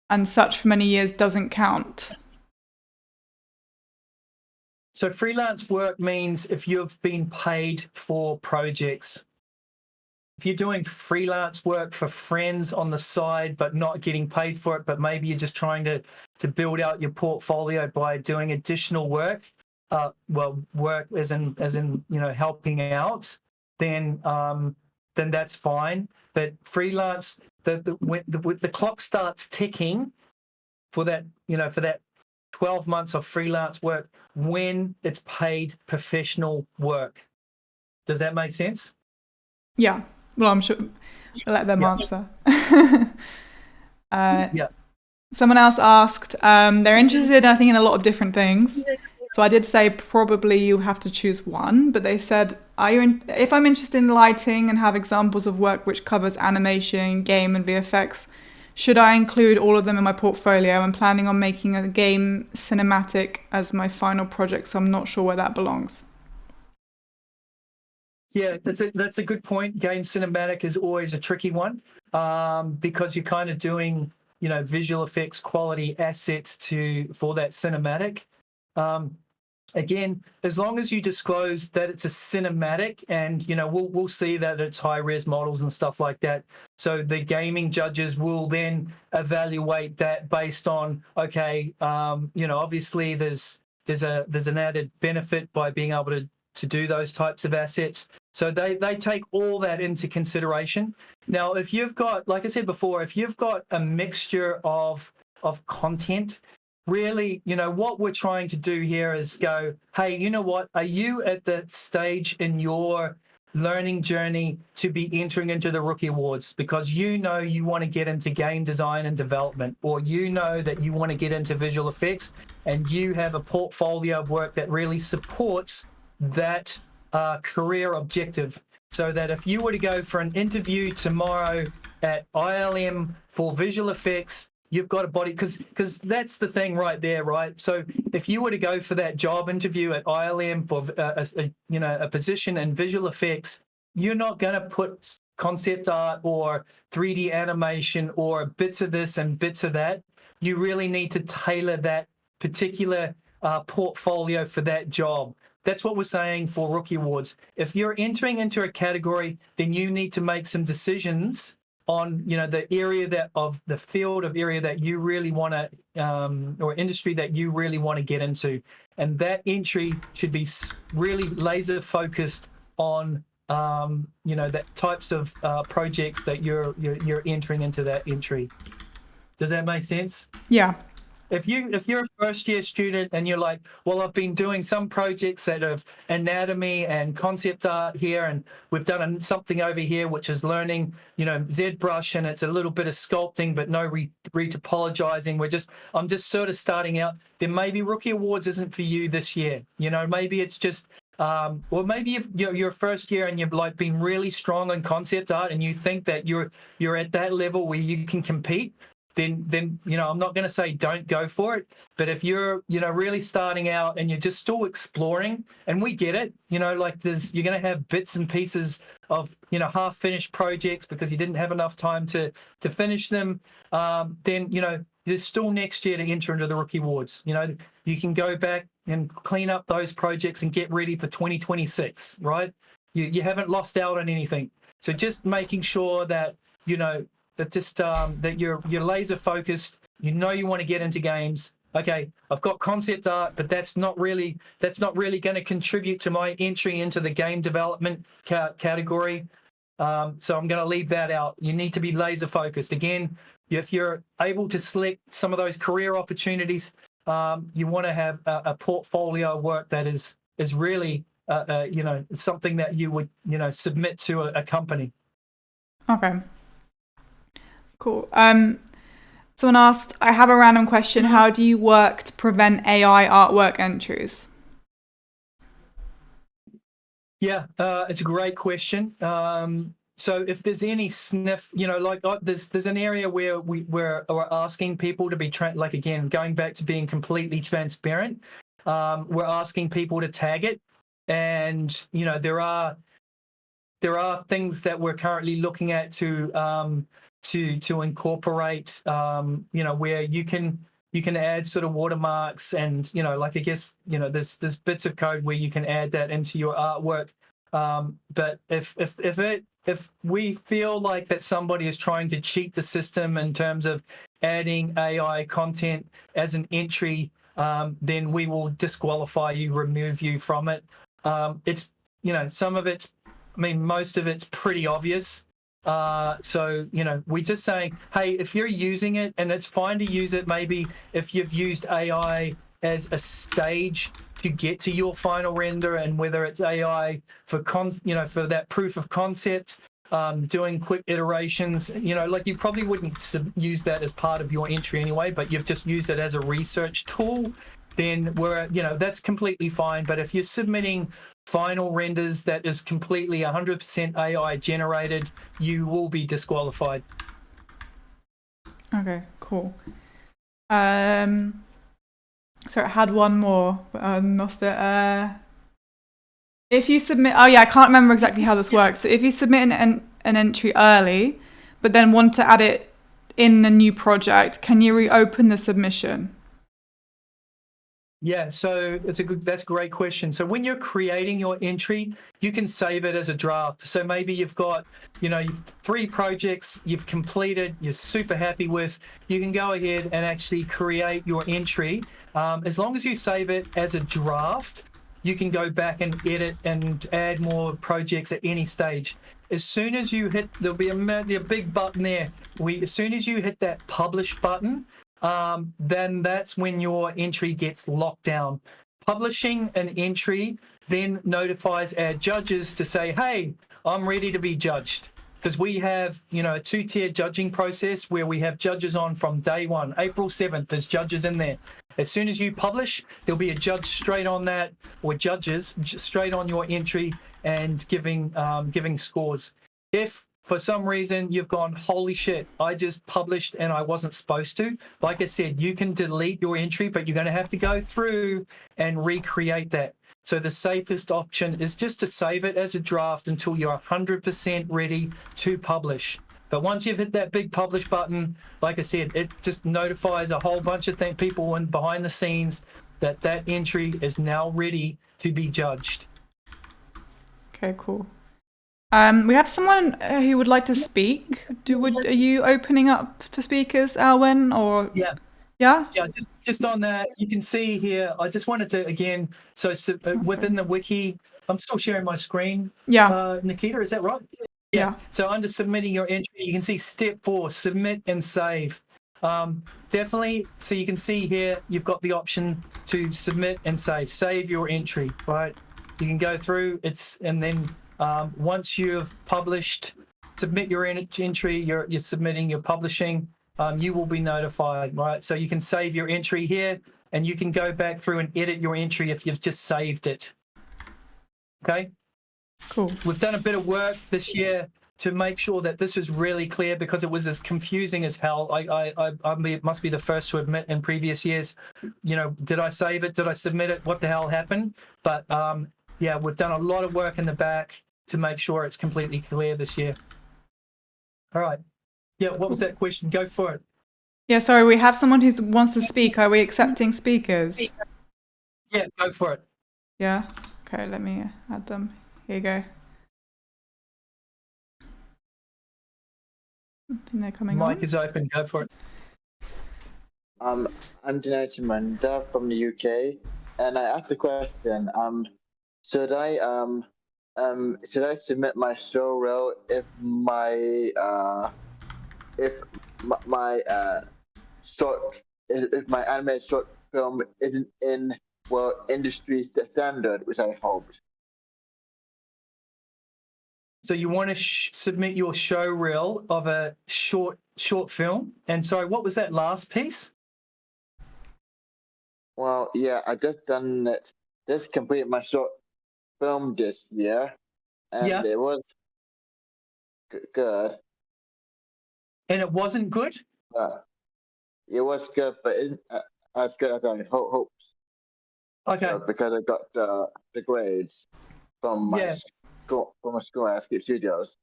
and such for many years doesn't count. So freelance work means if you've been paid for projects. If you're doing freelance work for friends on the side but not getting paid for it, but maybe you're just trying to build out your portfolio by doing additional work, work as in helping out, then that's fine. But freelance, when the clock starts ticking for that 12 months of freelance work when it's paid professional work. Does that make sense? Yeah. Well, I'm sure I'll let them answer. Yeah. Someone else asked, they're interested, I think, in a lot of different things. So I did say probably you have to choose one, but they said, if I'm interested in lighting and have examples of work which covers animation, game, and VFX, should I include all of them in my portfolio? I'm planning on making a game cinematic as my final project, so I'm not sure where that belongs. Yeah, that's a good point. Game cinematic is always a tricky one, because you're kind of doing visual effects quality assets for that cinematic. Again, as long as you disclose that it's a cinematic, and we'll see that it's high res models and stuff like that. So the gaming judges will then evaluate that based on, okay, obviously there's an added benefit by being able to do those types of assets. So they take all that into consideration. Now, if you've got, like I said before, if you've got a mixture of content, really, what we're trying to do here is go, hey, you know what? Are you at that stage in your learning journey to be entering into the Rookie Awards because you want to get into game design and development, or that you want to get into visual effects, and you have a portfolio of work that really supports that career objective, so that if you were to go for an interview tomorrow at ILM for visual effects, you've got a body, because that's the thing right there, right? So if you were to go for that job interview at ILM for a position in visual effects, you're not going to put concept art or 3D animation or bits of this and bits of that. You really need to tailor that particular portfolio for that job. That's what we're saying for Rookie Awards. If you're entering into a category, then you need to make some decisions on the area of the field of area that you really want to, or industry that you really want to get into, and that entry should be really laser focused on that types of projects that you're entering into that entry. Does that make sense? Yeah. if you're a first year student and you're like, well, I've been doing some projects that have anatomy and concept art here, and we've done something over here which is learning, ZBrush, and it's a little bit of sculpting but no retopologizing. I'm just sort of starting out. Then maybe Rookie Awards isn't for you this year. Maybe it's just or maybe you're first year and you've been really strong in concept art and you think that you're at that level where you can compete. Then I'm not going to say don't go for it, but if you're really starting out and you're just still exploring, and we get it, you're going to have bits and pieces of half finished projects because you didn't have enough time to finish them. Then there's still next year to enter into the Rookie Awards. You can go back and clean up those projects and get ready for 2026, right? You haven't lost out on anything. So just making sure that that you're laser focused. You want to get into games. Okay, I've got concept art, but that's not really going to contribute to my entry into the game development category. So I'm going to leave that out. You need to be laser focused. Again, if you're able to select some of those career opportunities, you want to have a portfolio of work that is really something that you would submit to a company. Okay. Cool. Someone asked, I have a random question. How do you work to prevent AI artwork entries? Yeah, it's a great question. So if there's any sniff, there's an area where we're asking people to be, again, going back to being completely transparent, we're asking people to tag it. And, there are things that we're currently looking at to incorporate, where you can add sort of watermarks and, I guess, there's bits of code where you can add that into your artwork. But if we feel like that somebody is trying to cheat the system in terms of adding AI content as an entry, then we will disqualify you, remove you from it. It's, some of it's, most of it's pretty obvious. So, we're just saying, hey, if you're using it, and it's fine to use it, maybe if you've used AI as a stage to get to your final render, and whether it's AI for for that proof of concept, doing quick iterations, you probably wouldn't use that as part of your entry anyway, but you've just used it as a research tool, then that's completely fine. But if you're submitting final renders that is completely 100% AI generated, you will be disqualified. Okay, cool. So I had one more, but I lost it. If you submit, I can't remember exactly how this works. So if you submit an entry early, but then want to add it in a new project, can you reopen the submission? Yeah, so that's a great question. So when you're creating your entry, you can save it as a draft. So maybe you've got, you've 3 projects you've completed, you're super happy with. You can go ahead and actually create your entry. As long as you save it as a draft, you can go back and edit and add more projects at any stage. As soon as you hit, there'll be a big button there. As soon as you hit that publish button, then that's when your entry gets locked down. Publishing an entry then notifies our judges to say, hey, I'm ready to be judged. Because we have, a 2-tier judging process where we have judges on from day one. April 7th, there's judges in there. As soon as you publish, there'll be a judge straight on that, or judges straight on your entry and giving scores. If for some reason you've gone, holy shit, I just published and I wasn't supposed to, like I said, you can delete your entry, but you're going to have to go through and recreate that. So the safest option is just to save it as a draft until you're 100% ready to publish. But once you've hit that big publish button, like I said, it just notifies a whole bunch of people behind the scenes that entry is now ready to be judged. Okay, cool. We have someone who would like to speak. Are you opening up for speakers, Alwyn? Or yeah. Yeah. Just on that, you can see here. I just wanted to again. So within the wiki, I'm still sharing my screen. Yeah. Nikita, is that right? Yeah. So under submitting your entry, you can see step 4: submit and save. Definitely. So you can see here, you've got the option to submit and save your entry, right? You can go through and then once you've published, submit your entry, you're submitting, you're publishing, you will be notified, right? So you can save your entry here and you can go back through and edit your entry if you've just saved it. Okay. Cool. We've done a bit of work this year to make sure that this is really clear because it was as confusing as hell. I must be the first to admit in previous years, did I save it? Did I submit it? What the hell happened? But yeah, we've done a lot of work in the back to make sure it's completely clear this year. All right. Yeah, what was that question? Go for it. Yeah, sorry, we have someone who wants to speak. Are we accepting speakers? Yeah, go for it. Yeah? Okay, let me add them. Here you go. I think they're coming on. Mic is open. Go for it. I'm Janati Manda from the UK, and I asked a question. Should I submit my show reel if my animated short film isn't in industry standard, which I hoped. So you want to submit your show reel of a short film. And sorry, what was that last piece? Well, yeah, I just completed my short film this year, and it was good. And it wasn't good? It was good, but it as good as I hoped. Okay. Because I got the grades from my school, Escape Studios.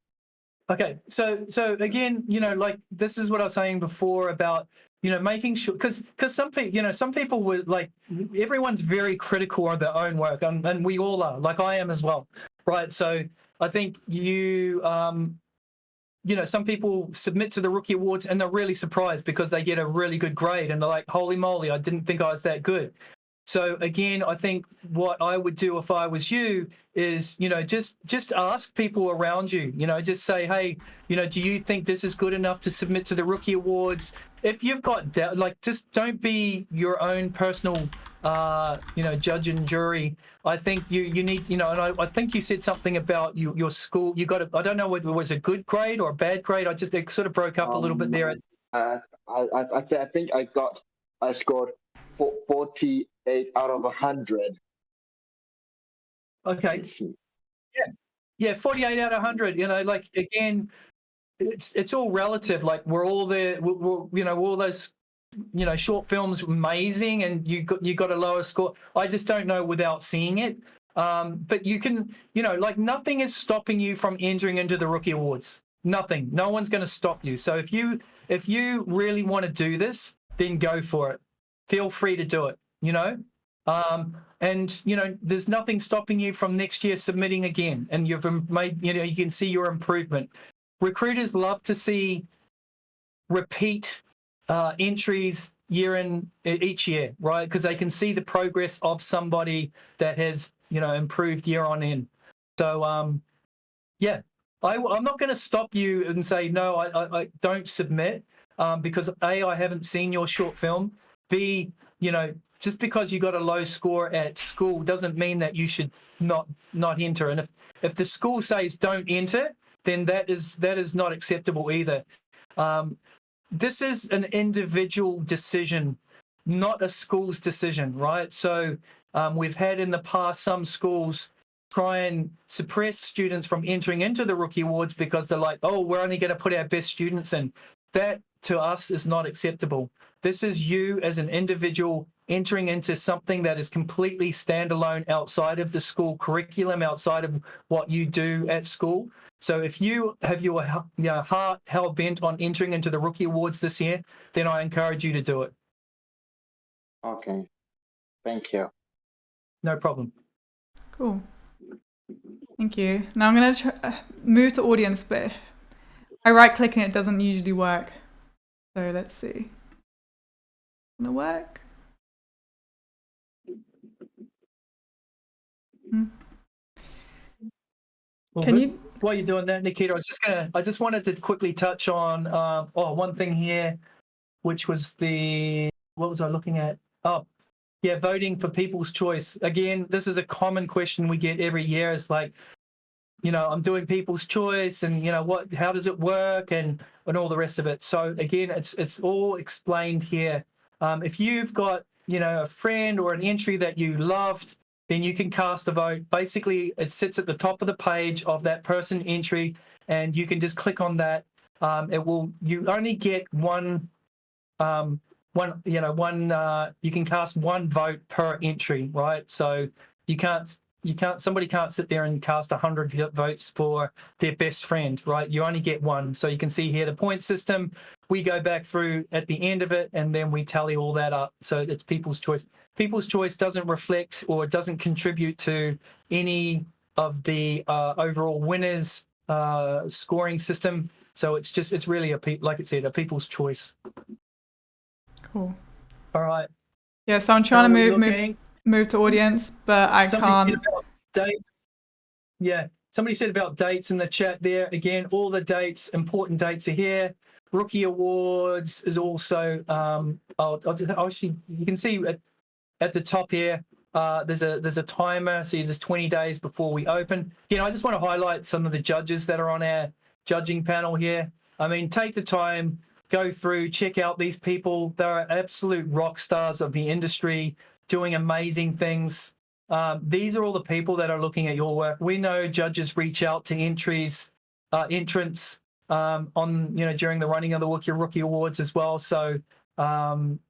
Okay, so again, like this is what I was saying before about making sure because some people were like everyone's very critical of their own work, and we all are, like I am as well, right? So I think some people submit to the Rookie Awards and they're really surprised because they get a really good grade and they're like, holy moly, I didn't think I was that good. So again, I think what I would do if I was you is, just ask people around you, just say, hey, do you think this is good enough to submit to the Rookie Awards? If you've got doubt, just don't be your own personal, judge and jury. I think you need, and I think you said something about your school. You got I don't know whether it was a good grade or a bad grade. It sort of broke up a little bit there. I think I scored 48 out of 100. Okay. Yeah, 48 out of 100. Again, it's all relative. Like we're all there. All those short films amazing, and you got a lower score. I just don't know without seeing it. But you can, nothing is stopping you from entering into the Rookie Awards. Nothing. No one's going to stop you. So if you really want to do this, then go for it. Feel free to do it, and there's nothing stopping you from next year submitting again, and you've made, you can see your improvement. Recruiters love to see repeat entries each year, right? Because they can see the progress of somebody that has, improved year on end. So, I'm not going to stop you and say, no, I don't submit because A, I haven't seen your short film. B, just because you got a low score at school doesn't mean that you should not enter. And if the school says don't enter, then that is not acceptable either. This is an individual decision, not a school's decision, right? So we've had in the past some schools try and suppress students from entering into the Rookie Awards because they're like, oh, we're only going to put our best students in. That to us is not acceptable. This is you as an individual entering into something that is completely standalone outside of the school curriculum, outside of what you do at school. So if you have your heart hell bent on entering into the Rookie Awards this year, then I encourage you to do it. Okay. Thank you. No problem. Cool. Thank you. Now I'm going to move to audience, but I right-click and it doesn't usually work. So let's see. Gonna work? Well, Can you? While you're doing that, Nikita, I just wanted to quickly touch on one thing here. which was what was I looking at? Oh, yeah, voting for people's choice. Again, this is a common question we get every year. It's like, I'm doing people's choice, and how does it work, and all the rest of it. So again, it's all explained here. If you've got a friend or an entry that you loved, then you can cast a vote. Basically, it sits at the top of the page of that person entry, and you can just click on that. You only get one. You can cast one vote per entry, right? So somebody can't sit there and cast 100 votes for their best friend, right? You only get one. So you can see here the point system. We go back through at the end of it, and then we tally all that up. So it's people's choice. People's choice doesn't reflect or doesn't contribute to any of the overall winners scoring system. So it's really like I said, a people's choice. Cool. All right. Yeah, so I'm trying to move to audience, but I Somebody can't. said about dates. Yeah, somebody said about dates in the chat there. Again, all the dates, important dates are here. Rookie Awards is also. You can see at the top here. There's a timer, so there's 20 days before we open. I just want to highlight some of the judges that are on our judging panel here. I mean, take the time, go through, check out these people. They're absolute rock stars of the industry, doing amazing things. These are all the people that are looking at your work. We know judges reach out to entrants during the running of the Rookie Awards as well. So there's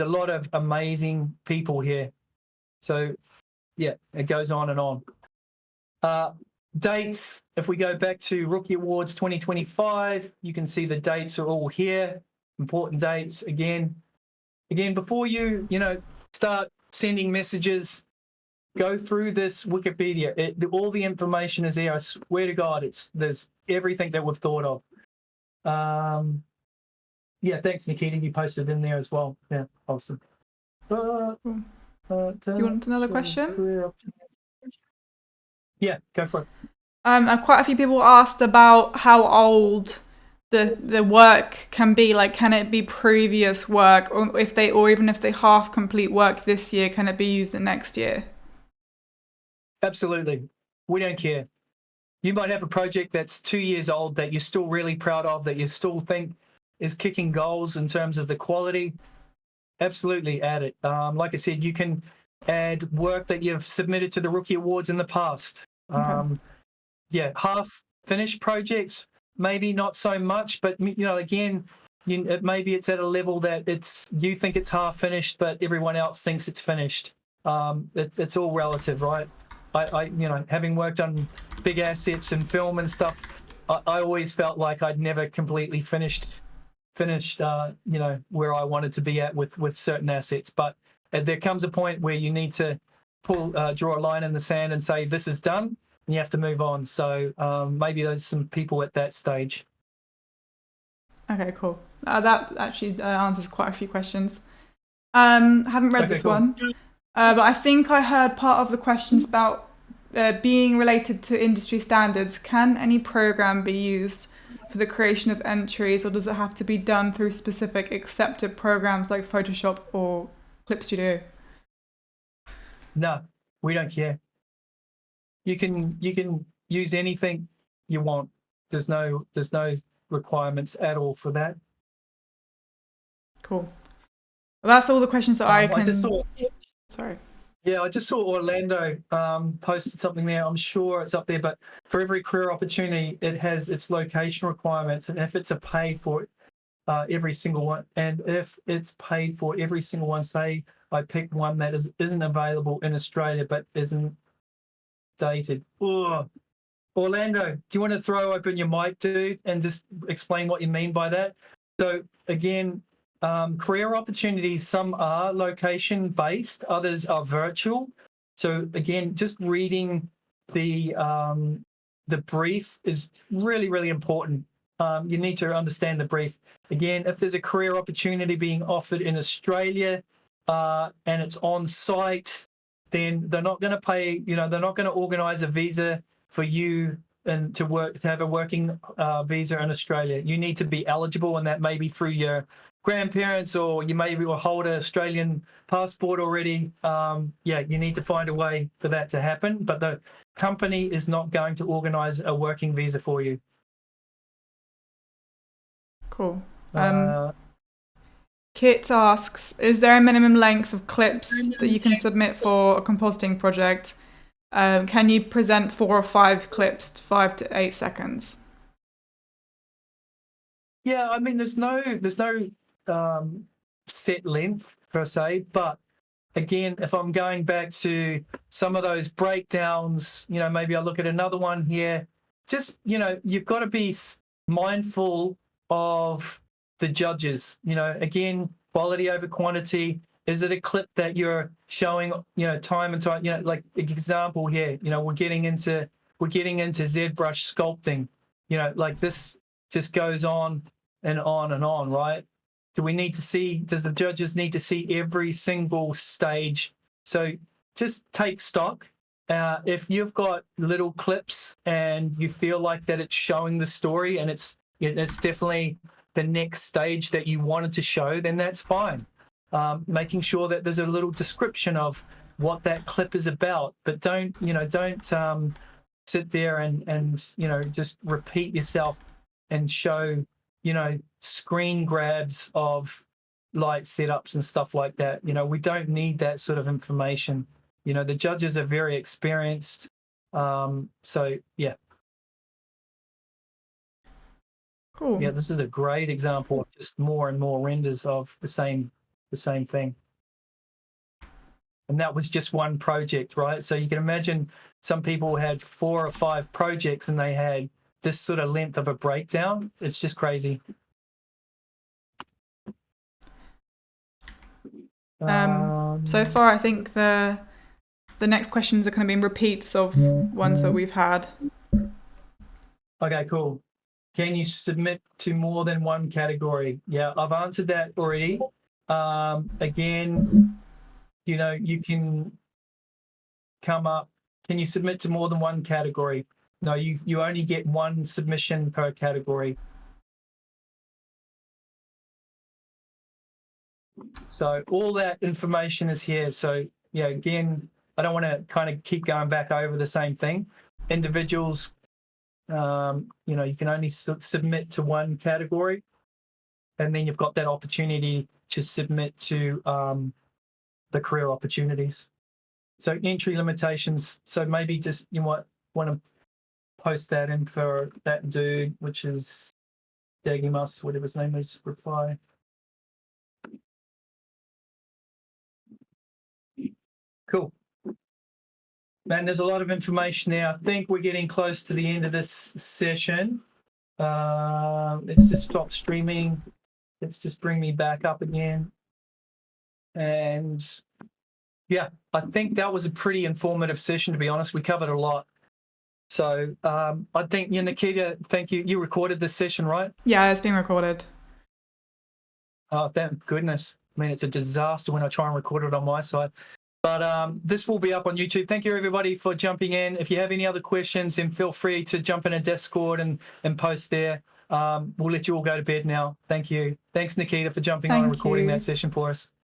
a lot of amazing people here. So yeah, it goes on and on. Dates, if we go back to Rookie Awards 2025, you can see the dates are all here. Important dates again. Before you start sending messages, go through this Wikipedia. All the information is there. I swear to God, there's everything that we've thought of. Yeah, thanks, Nikita. You posted in there as well. Yeah, awesome. Do you want another question? Yeah, go for it. Quite a few people asked about how old the work can be. Like, can it be previous work, or even if they half complete work this year, can it be used the next year? Absolutely. We don't care. You might have a project that's 2 years old that you're still really proud of, that you still think is kicking goals in terms of the quality. Absolutely add it. Like I said, you can add work that you've submitted to the Rookie Awards in the past. Okay. Half finished projects, maybe not so much, but again, maybe it's at a level that you think it's half finished, but everyone else thinks it's finished. It's all relative, right? I having worked on big assets and film and stuff, I always felt like I'd never completely finished where I wanted to be at with certain assets. But there comes a point where you need to draw a line in the sand and say, this is done, and you have to move on. So maybe there's some people at that stage. Okay, cool. That actually answers quite a few questions. Haven't read this one, but I think I heard part of the questions about being related to industry standards. Can any program be used for the creation of entries, or does it have to be done through specific accepted programs like Photoshop or Clip Studio? No, we don't care. You can use anything you want. There's no requirements at all for that. Cool. Well, that's all the questions that I can. Sorry. Yeah, I just saw Orlando posted something there. I'm sure it's up there, but for every career opportunity, it has its location requirements, and if it's a paid for every single one, and if it's paid for every single one, say I picked one that isn't available in Australia but isn't dated. Ugh. Orlando, do you want to throw open your mic, dude, and just explain what you mean by that? So again, career opportunities, some are location based, others are virtual. So again, just reading the brief is really, really important. You need to understand the brief. Again, if there's a career opportunity being offered in Australia and it's on site, then they're not going to pay, they're not going to organize a visa for you and to have a working visa in Australia. You need to be eligible, and that may be through your grandparents, or you maybe will hold an Australian passport already. You need to find a way for that to happen. But the company is not going to organise a working visa for you. Cool. Kit asks, is there a minimum length of clips that you can submit for a compositing project? Can you present 4 or 5 clips, 5 to 8 seconds? Yeah, I mean, there's no set length per se, but again, if I'm going back to some of those breakdowns, maybe I'll look at another one here. Just, you've got to be mindful of the judges. Again, quality over quantity. Is it a clip that you're showing, time and time? Like example here, we're getting into ZBrush sculpting. Like this just goes on and on and on, right? Does the judges need to see every single stage? So just take stock. If you've got little clips and you feel like that it's showing the story and it's definitely the next stage that you wanted to show, then that's fine. Making sure that there's a little description of what that clip is about, but don't sit there and just repeat yourself and show screen grabs of light setups and stuff like that. We don't need that sort of information. The judges are very experienced. So yeah. Cool. Yeah, this is a great example of just more and more renders of the same thing. And that was just one project, right? So you can imagine some people had 4 or 5 projects and they had this sort of length of a breakdown. It's just crazy. So far, I think the next questions are going to be repeats of ones that we've had. Okay, cool. Can you submit to more than one category? Yeah, I've answered that already. Again, you can come up. Can you submit to more than one category? No, you only get one submission per category. So all that information is here. So yeah, again, I don't want to kind of keep going back over the same thing. Individuals, you can only submit to one category, and then you've got that opportunity to submit to the career opportunities. So entry limitations. So maybe just you might want to post that in for that dude, which is Dagimus, whatever his name is, reply. Cool. Man, there's a lot of information there. I think we're getting close to the end of this session. Let's just stop streaming. Let's just bring me back up again. And yeah, I think that was a pretty informative session, to be honest. We covered a lot. So I think, Nikita, thank you. You recorded this session, right? Yeah, it's been recorded. Oh, thank goodness. I mean, it's a disaster when I try and record it on my side. But this will be up on YouTube. Thank you, everybody, for jumping in. If you have any other questions, then feel free to jump in a Discord and post there. We'll let you all go to bed now. Thank you. Thanks, Nikita, for jumping on and recording that session for us.